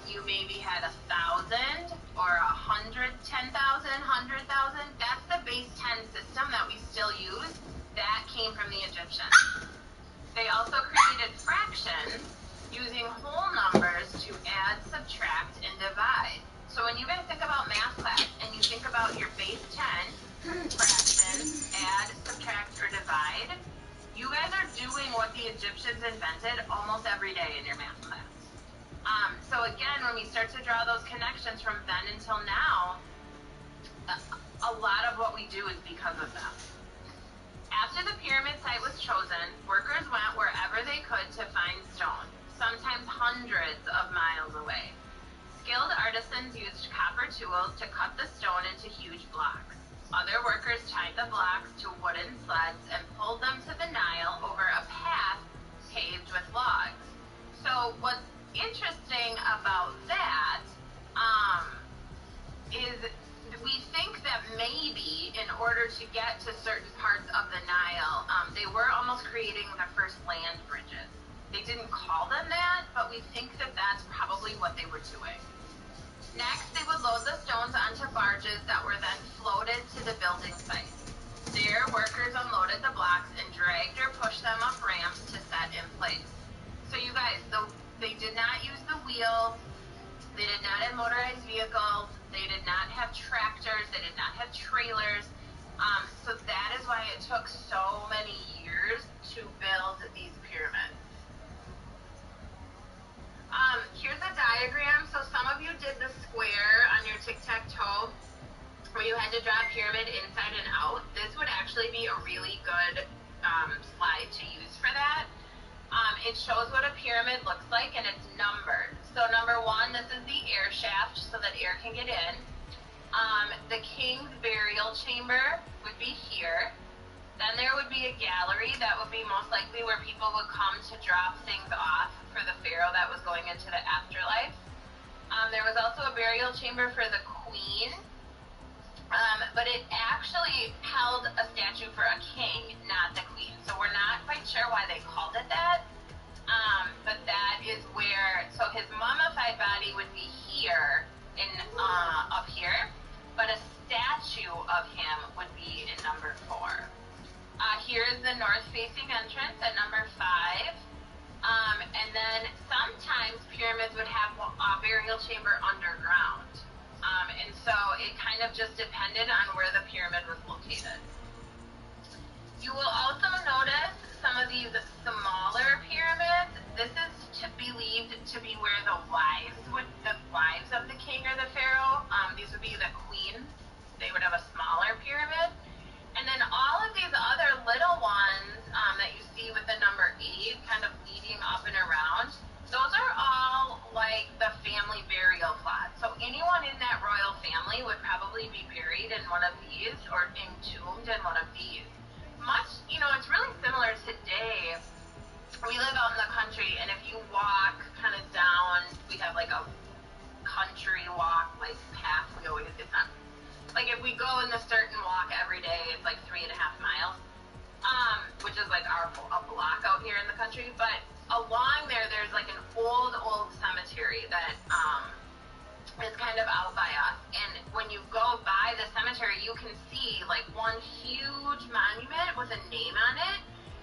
you maybe had 1,000 or 110,000, 100,000. That's the base 10 system that we still use. That came from the Egyptians. They also created fractions using whole numbers to add, subtract, and divide. So when you guys think about math class and you think about your base 10, fractions, add, subtract, or divide, you guys are doing what the Egyptians invented almost every day in your math class. So again, when we start to draw those connections from then until now, a lot of what we do is because of them. After the pyramid site was chosen, workers went wherever they could to find stone, sometimes hundreds of miles away. Skilled artisans used copper tools to cut the stone into huge blocks. Other workers tied the blocks to wooden sleds and pulled them to the Nile over a path paved with logs. So what's interesting about that is we think that maybe in order to get to certain parts of the Nile, they were almost creating the first land bridges. They didn't call them that, but we think that that's probably what they were doing. Next, they would load the stones onto barges that were then floated to the building site. There, workers unloaded the blocks and dragged or pushed them up ramps to set in place. So you guys, they did not use the wheel, they did not have motorized vehicles, they did not have tractors, they did not have trailers. So that is why it took so many years to build these pyramids. Here's a diagram. So some of you did the square on your tic-tac-toe where you had to draw a pyramid inside and out. This would actually be a really good slide to use for that. It shows what a pyramid looks like and it's numbered. So number 1, this is the air shaft so that air can get in. The king's burial chamber would be here. Then there would be a gallery that would be most likely where people would come to drop things off for the pharaoh that was going into the afterlife. There was also a burial chamber for the queen, but it actually held a statue for a king, not the queen. So we're not quite sure why they called it that. But that is where, so his mummified body would be here, up here, but a statue of him would be in number 4. Here is the north-facing entrance at number 5. And then sometimes pyramids would have a burial chamber underground. And so it kind of just depended on where the pyramid was located. You will also notice some of these smaller pyramids. This is believed to be where the wives of the king or the pharaoh, these would be the queens. They would have a smaller pyramid. And then all of these other little ones that you see with the number 8 kind of leading up and around, those are all like the family burial plots. So anyone in that royal family would probably be buried in one of these or entombed in one of these. It's really similar today. We live out in the country, and if you walk kind of down, we have like a country walk, like path. It's not, like if we go in a certain walk every day, it's like 3.5 miles, which is like a block out here in the country. But along there's like an old cemetery that is kind of out by us. And when you go by the cemetery, you can see like one huge monument with a name on it,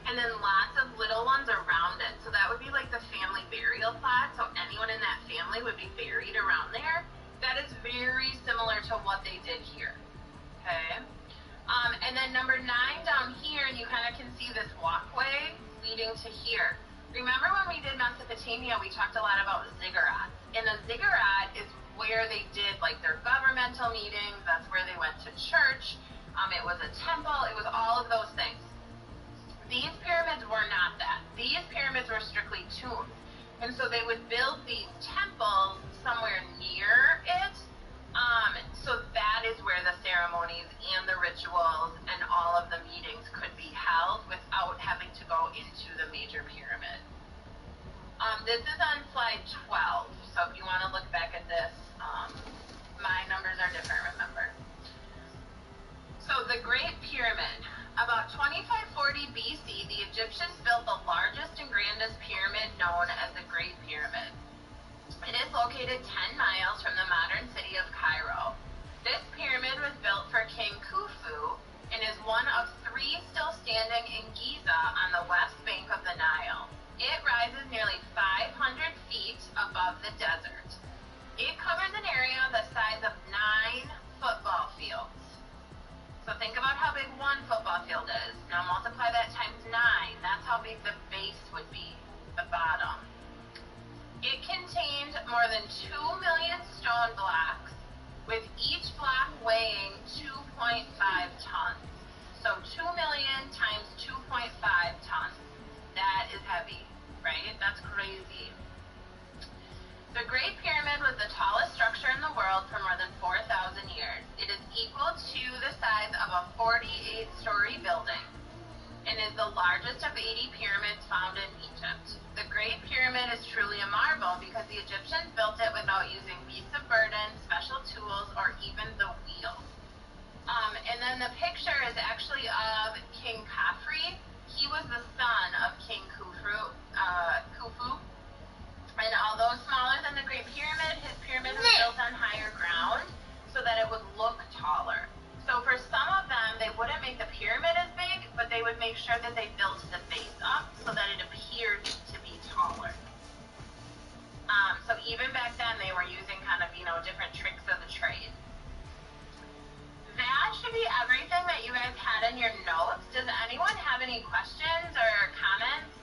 and then lots of little ones around it. So that would be like the family burial plot. So anyone in that family would be buried around there. That is very similar to what they did here. Okay. And then number 9 down here, you kind of can see this walkway leading to here. Remember when we did Mesopotamia, we talked a lot about ziggurats. And a ziggurat is where they did like their governmental meetings. That's where they went to church. It was a temple. It was all of those things. These pyramids were not that. These pyramids were strictly tombs. And so they would build these temples somewhere near it So that is where the ceremonies and the rituals and all of the meetings could be held without having to go into the major pyramid. This is on slide 12, so if you want to look back at this, my numbers are different, remember. So the Great Pyramid. About 2540 BC, the Egyptians built the largest and grandest pyramid known as the Great Pyramid. It is located 10 miles from the modern city of Cairo. This pyramid was built for King Khufu and is one of 3 still standing in Giza on the west bank of the Nile. It rises nearly 500 feet above the desert. It covers an area the size of 9 football fields. So think about how big one football field is. Now multiply that times 9. That's how big the base would be, the bottom. It contained more than 2 million stone blocks, with each block weighing 2.5 tons. So 2 million times 2.5 tons. That is heavy, right? That's crazy. The Great Pyramid was the tallest structure in the world for more than 4,000 years. It is equal to the size of a 48-story building and is the largest of 80 pyramids found in Egypt. The Great Pyramid is truly a marvel because the Egyptians built it without using beasts of burden, special tools, or even the wheel. And then the picture is actually of King Khafre. He was the son of King Khufu. And although smaller than the Great Pyramid, his pyramid was built on higher ground so that it would look taller. So for some of them, they wouldn't make the pyramid as big, but they would make sure that they built the base up so that it appeared to be taller. So even back then, they were using kind of, different tricks of the trade. That should be everything that you guys had in your notes. Does anyone have any questions or comments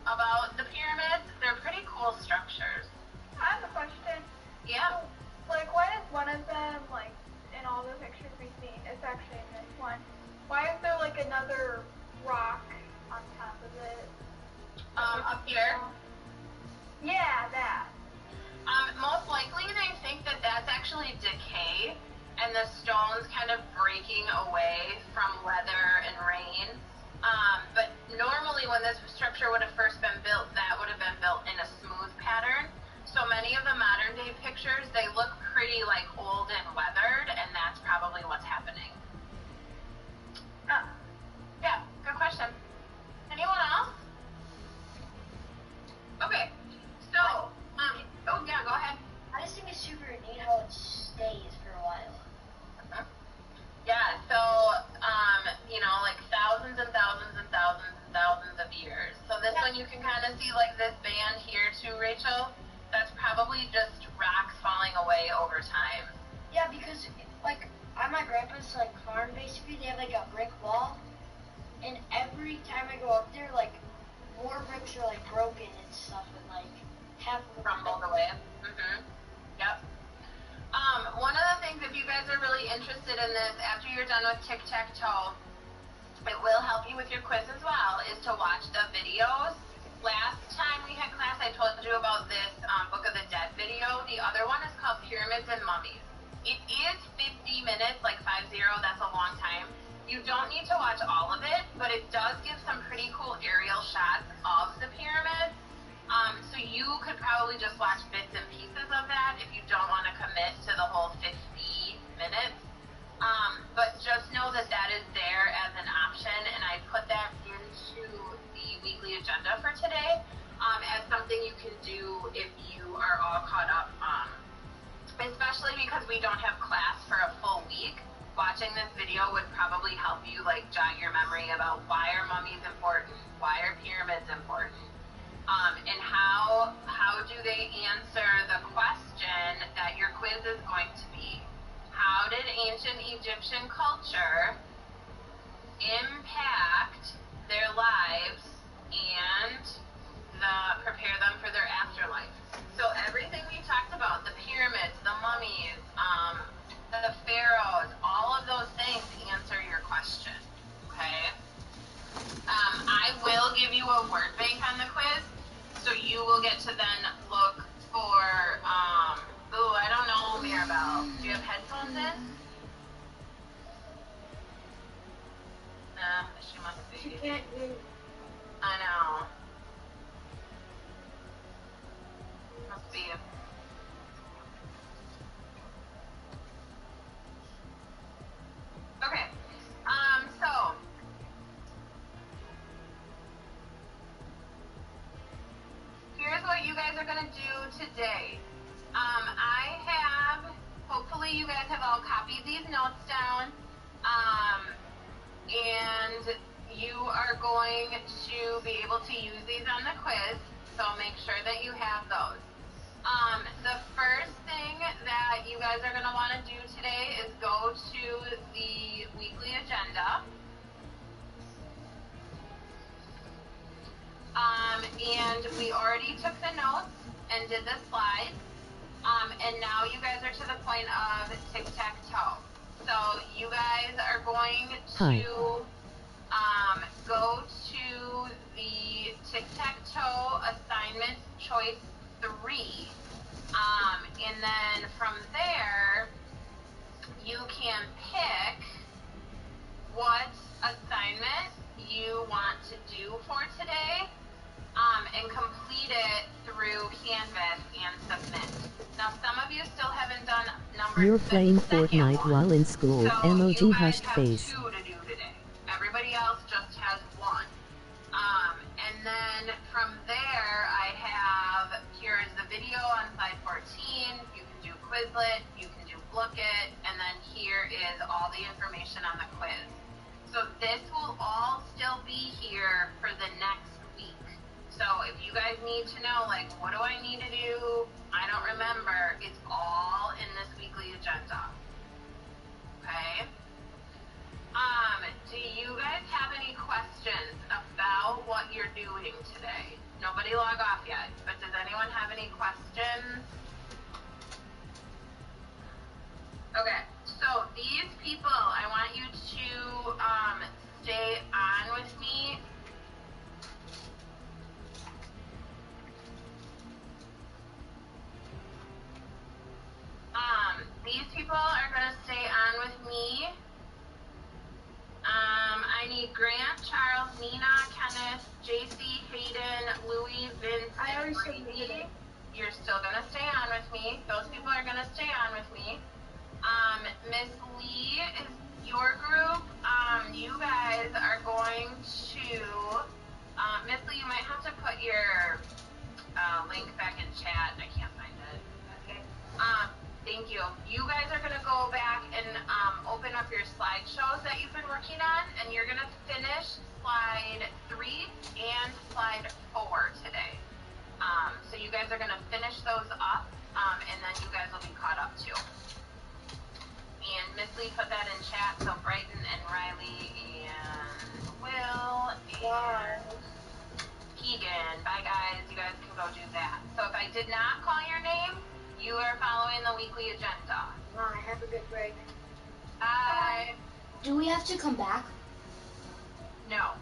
about the pyramids? They're pretty cool structures. I have a question. Yeah. So, why is one of them, in all the pictures we've seen, it's actually in this one, why is there, another rock on top of it? Up here? Yeah, that. Most likely they think that that's actually decay and the stones kind of breaking away from weather and rain. But normally when this structure would have first been built, that would have been built in a smooth pattern. So many of the modern day pictures, they look pretty old and weathered, and that's probably what's happening. Yeah, good question. Anyone else? Okay, so, oh yeah, go ahead. I just think it's super neat how it stays for a while. Yeah, so, thousands and thousands and thousands and thousands of years. So this one you can kind of see this band here too, Rachel. That's probably just rocks falling away over time. Yeah, because on my grandpa's farm, basically they have a brick wall, and every time I go up there, more bricks are broken and stuff, and half of them crumbled away. Mhm. Yep. One of the things, if you guys are really interested in this, after you're done with tic-tac-toe, it will help you with your quiz as well, is to watch the videos. Last time we had class, I told you about this Book of the Dead video. The other one is called Pyramids and Mummies. It is 50 minutes, 50, that's a long time. You don't need to watch all of it, but it does give some pretty cool aerial shots of the pyramids. So you could probably just watch bits and pieces of that if you don't want to commit to the whole 50 minutes. But just know that that is there as an option, and I put that into the weekly agenda for today as something you can do if you are all caught up, especially because we don't have class for a full week. Watching this video would probably help you jog your memory about why are mummies important, why are pyramids important, and how do they answer the question that your quiz is going to be. How did ancient Egyptian culture impact their lives and prepare them for their afterlife? So everything we talked about, the pyramids, the mummies, the pharaohs, all of those things answer your question, okay? I will give you a word bank on the quiz, so you will get to then look for, I don't know, Mirabelle. see. Okay. So here's what you guys are gonna do today. Hopefully you guys have all copied these notes down. And you are going to be able to use these on the quiz, so make sure that you have those. The first thing that you guys are going to want to do today is go to the weekly agenda. And we already took the notes and did the slides. And now you guys are to the point of tic-tac-toe. So you guys are going to go to the tic-tac-toe assignment choice 3. And then from there, you can pick what assignment you want to do for today, and complete it through Canvas and submit. Now, some of you still haven't done number 6. You're playing Fortnite while in school. So Emoji you guys hushed have face. 2 to do today. Everybody else just has 1. And then from there, I have, here's the video on slide 14. You can do Quizlet, you can do Bookit, and then here is all the information on the quiz. So this will all still be here for the next week. So if you guys need to know, like, what do I need to do? I don't remember. It's all in this weekly agenda. Okay? Do you guys have any questions about what you're doing today? Nobody log off yet, but does anyone have any questions? Okay, so these people, I want you to stay on with me. These people are going to stay on with me. I need Grant, Charles, Nina, Kenneth, JC, Hayden, Louis, Vince, and Brady. You're still going to stay on with me. Those people are going to stay on with me. Miss Lee is your group. You guys are going to, Miss Lee, you might have to put your link back in chat. I can't find it. Okay. Thank you. You guys are going to go back and open up your slideshows that you've been working on, and you're going to finish slide 3 and slide 4 today. So you guys are going to finish those up, and then you guys will be caught up too. And Miss Lee put that in chat, so Brighton and Riley and Will and Keegan. Bye guys, you guys can go do that. So if I did not call your name, you are following the weekly agenda. Bye, have a good break. Bye. Do we have to come back? No.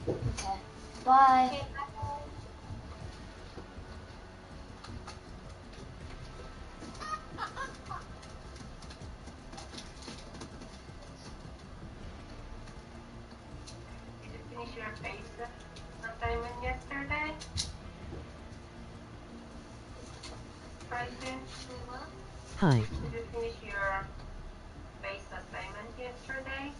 Okay. Bye. Okay, bye. Did you finish your face assignment yesterday? Friday? Hi. Did you finish your face assignment yesterday?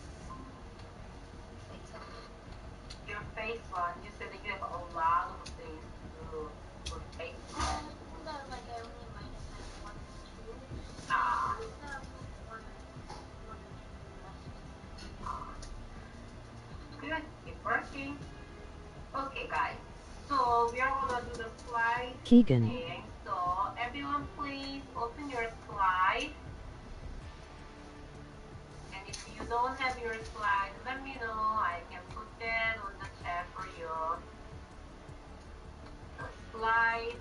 Your face one, you said that you have a lot of things to do for face. Good, keep working. Okay guys, so we are gonna do the slide. Keegan. Okay, so everyone please open your slide. And if you don't have your slide, let me know. I can put that on the chat for you. The slide.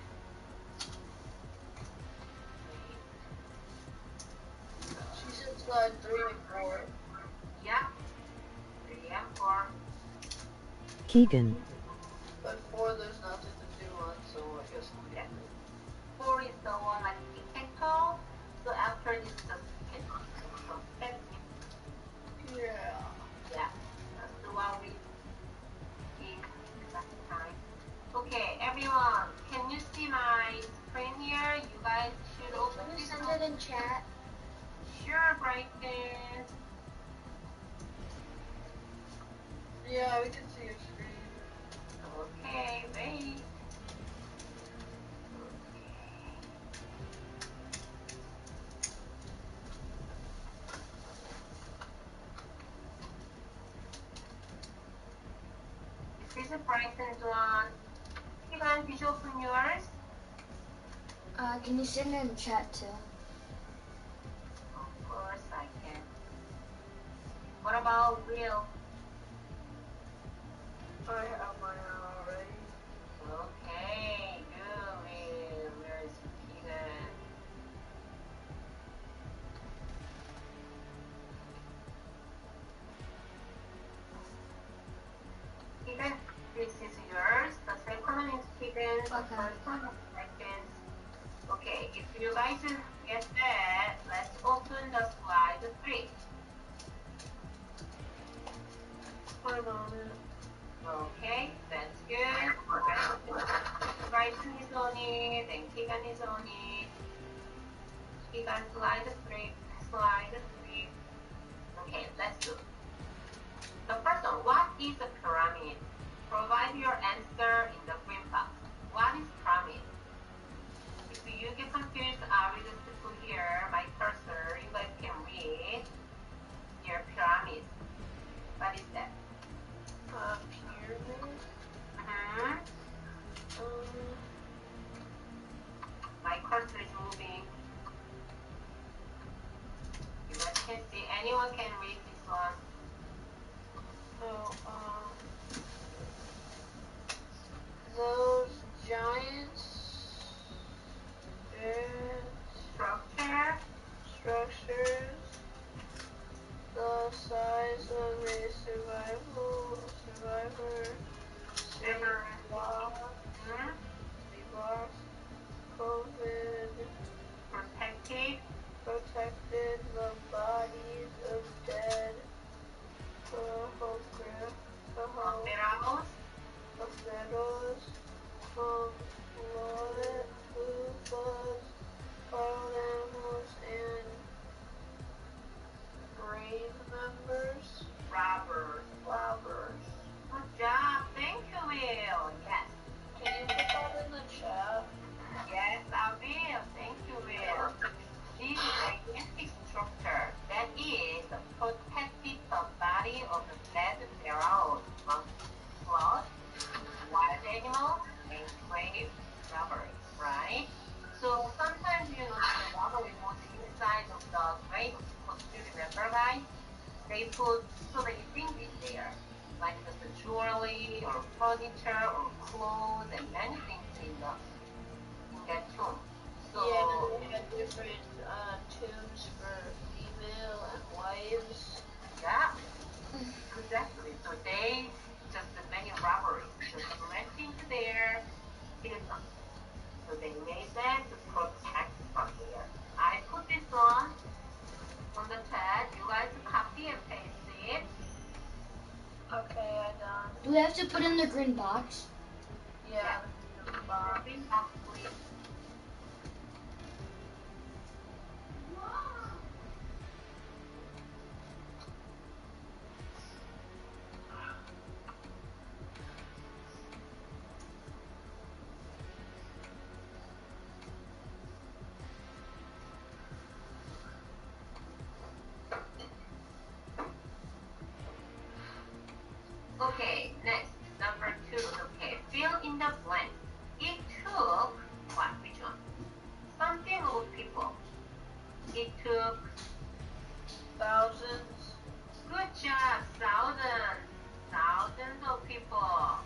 She said slide 3 and 4. Yeah. 3 and 4. Keegan. But 4 there's nothing to do on, so I guess Yeah. 4 is the one like tic-tac-toe. So after this, the tic-tac-toe. So that's it. yeah. Yeah. That's the one we take last time. Okay, everyone, can you see my screen here? in chat? Sure, Brighton. Yeah, we can see your screen. Okay, wait. This is a Brighton's one. Keegan, did you open yours? Can you send it in the chat too? Of course I can. What about Will? I have mine already. Okay, good, Will. Where is Keegan? Keegan, this is yours. The second one is Keegan's. The Okay. first one is Brighton's. Okay, if you guys get that, let's open the slide 3. One moment. Okay, that's good. Brighton is on it, and Keegan is on it. Keegan, slide 3. Okay, let's do. The first one, what is a pyramid? Provide your answer in the green box. What is pyramid? If you get confused, I will just put here my cursor. You guys can read your pyramid. What is that? Pyramid. Mm-hmm. My cursor is moving. You guys can see. Anyone can read this one. Those giants structures the size of a survivor box, COVID protected the bodies of dead Homeros from loofahs, wild animals, and brave members. Robbers. Good job. Thank you, Will. Yes. Can you put that in the chat? Yes, I will. Thank you, Will. This is a gigantic structure that is protected the body of the dead pharaoh from floods, wild animals, and grave robberies, right? So sometimes the robbery was inside of the grave. Do you remember, guys? They put so many things in there, like the jewelry or furniture or clothes and many things in that tomb. So Yeah, they had different tombs for female and wives. yeah, exactly. So they just did many robberies, just went into there, killed them. So they made that to protect from there. I put this on the chat. You guys copy and paste it. Okay, I done. Do we have to put in the green box? Yeah. The box. Green box, please. Okay, next, number 2. Okay, fill in the blank. It took, what, which one? Something of people. It took Thousands. good job, thousands of people,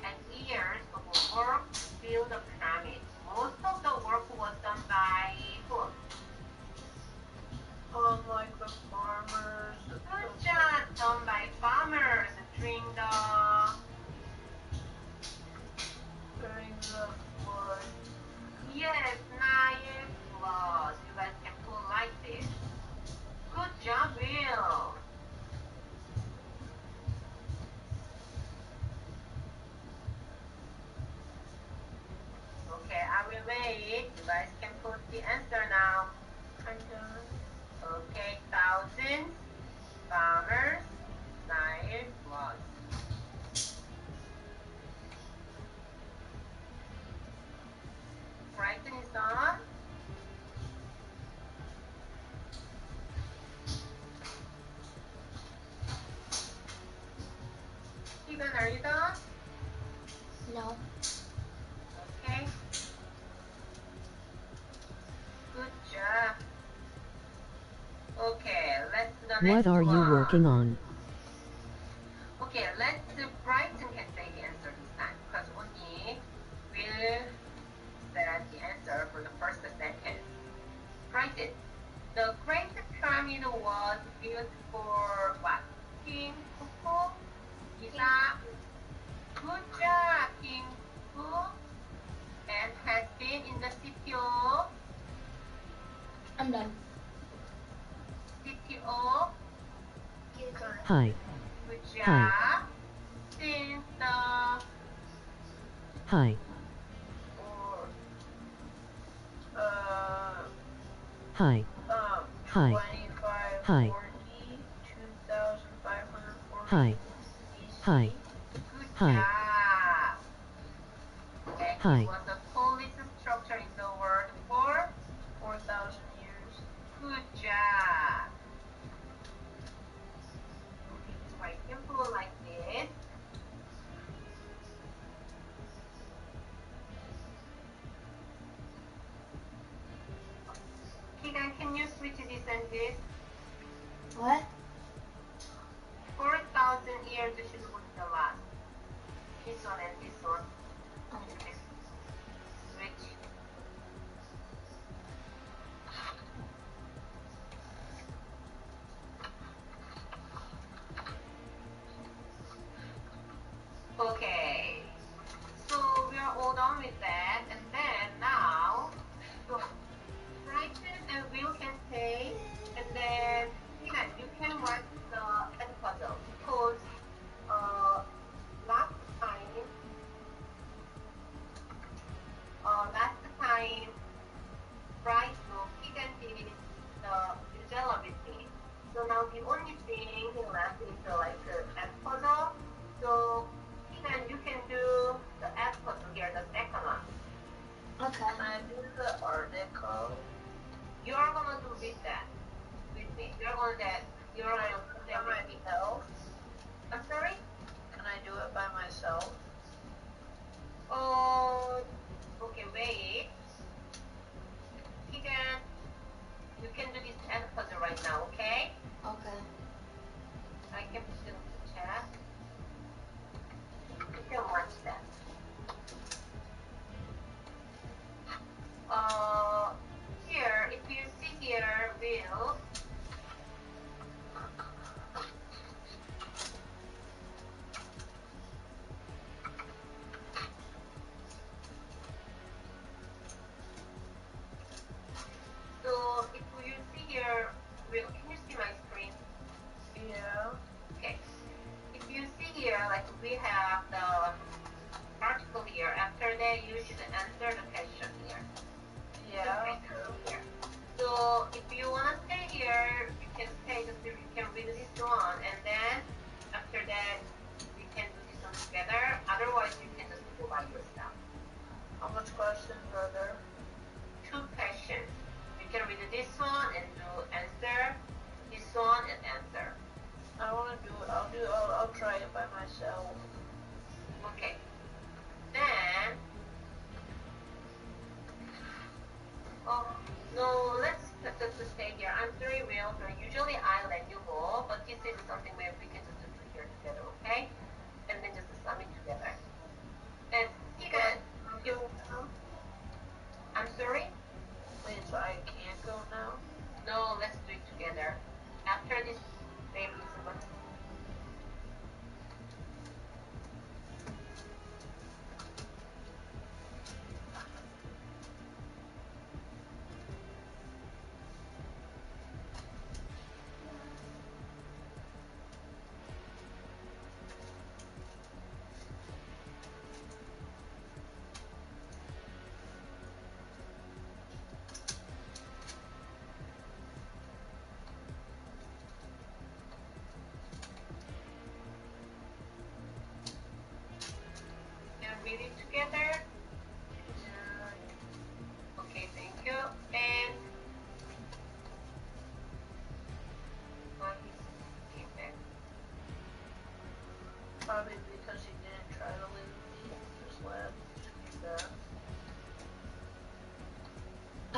and years of work to build the pyramids. Most of the work was done by who? Like the farmers. Good job, done by farmers during the flood. yes, Nile floods. You guys can put like this. Good job, Will. Okay, I will wait. You guys can put the answer now. I'm done. Okay, thousands, farmers, Nile floods. Brighton is on. Keegan, are you done? No. Okay. Good job. Okay, let's do the next What are you one. working on? Okay, let's do Brighton can say the answer this time because only will said the answer for the first sentence. Brighton, the Great Pyramid was built for what? King Khufu? Isa? Good job, King Khufu. And has been in the city of I'm done. Hi. Good Hi. job. Since the Hi. Or Hi. Hi. 2540, Hi. 2540 Hi. BC. Hi. good Hi. job. And Hi. it was the tallest structure in the world for 4,000 years. good job. It's quite simple like this. Keegan, can you switch this and this? What? 4,000 years should be the last. This one and this one. Okay. Switch. Okay. So we are all done with that. And then now, so Brighton and Will can say, and then Keegan, you can write the end puzzle because last time, right? So Keegan did the Gisela with me. So now the only thing left is the end puzzle. So Keegan, you can do the end puzzle here, the second one. Okay. Can I do the article? You are gonna do with that with me. You're gonna do that. You're Can I gonna do do it that by with me. myself? I'm sorry? Can I do it by myself? Oh, okay, wait. Keegan, you can do this end puzzle right now, okay? Okay. I can put it in the chat. You can watch that. Here, if you see here, Will,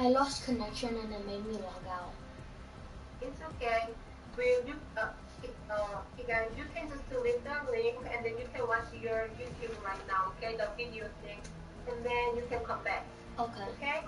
I lost connection and it made me log out. It's okay. Will you, guys, you can just leave the link and then you can watch your YouTube right now, okay? The video thing. And then you can come back. Okay. Okay?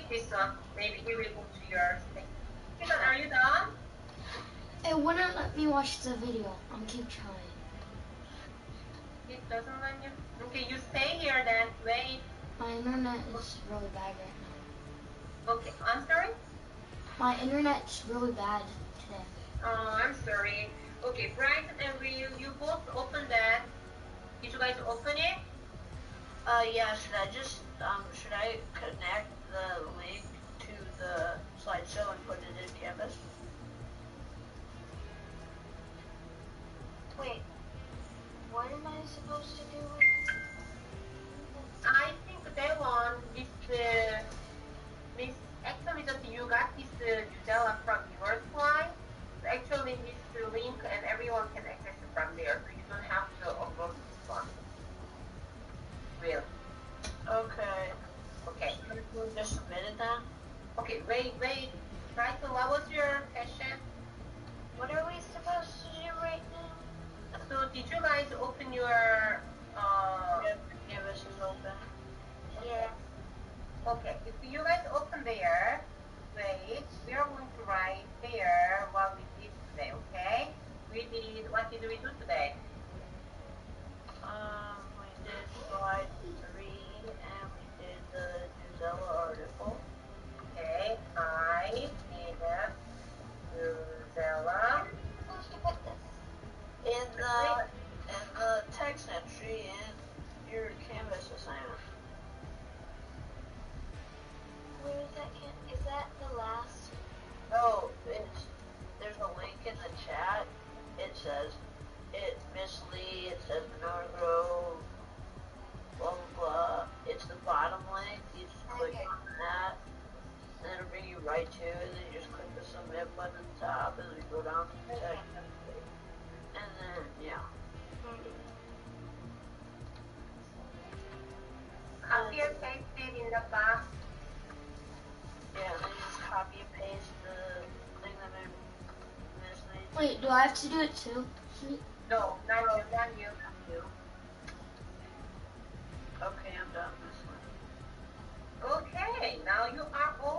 pick this one. Maybe he will go to yours. Keaton, are you done? It wouldn't let me watch the video. I'm keep trying. It doesn't let you. Okay, you stay here then. Wait. My internet is really bad right now. Okay, I'm sorry? My internet's really bad today. Oh, I'm sorry. Okay, Bryson and Will, you both open that. Did you guys open it? Yeah, should I connect the link to the slideshow and put it in Canvas? Wait, what am I supposed to do with I think that one, this actually just you got this Nutella from your slide. Actually, this link and everyone can access it from there, so you don't have to upload this one. Really? Okay. Okay. We'll just submit it then? Okay, wait. Bryson, what was your question? What are we supposed to do right now? So did you guys open your Canvas is open. Yeah. Okay, if you guys open there, wait, we are going to write there what we did today, okay? What did we do today? We did slide 3 and we did the Nutella article. Okay, I need Nutella. Supposed to put this. In the text entry in your Canvas assignment. Where is that? Is that the last? No, there's a link in the chat. It says, Miss Lee, it says Monroe Grove, blah, blah, blah. It's the bottom link. You just click on that, and it'll bring you right to it, and then you just click the submit button at the top, and then you go down to the text. And then, yeah. Copy and paste it in the box. Yeah, and then you just copy and paste the thing that I Miss Lee. Wait, do I have to do it too? No, not you. Okay, I'm done. Okay, now you are all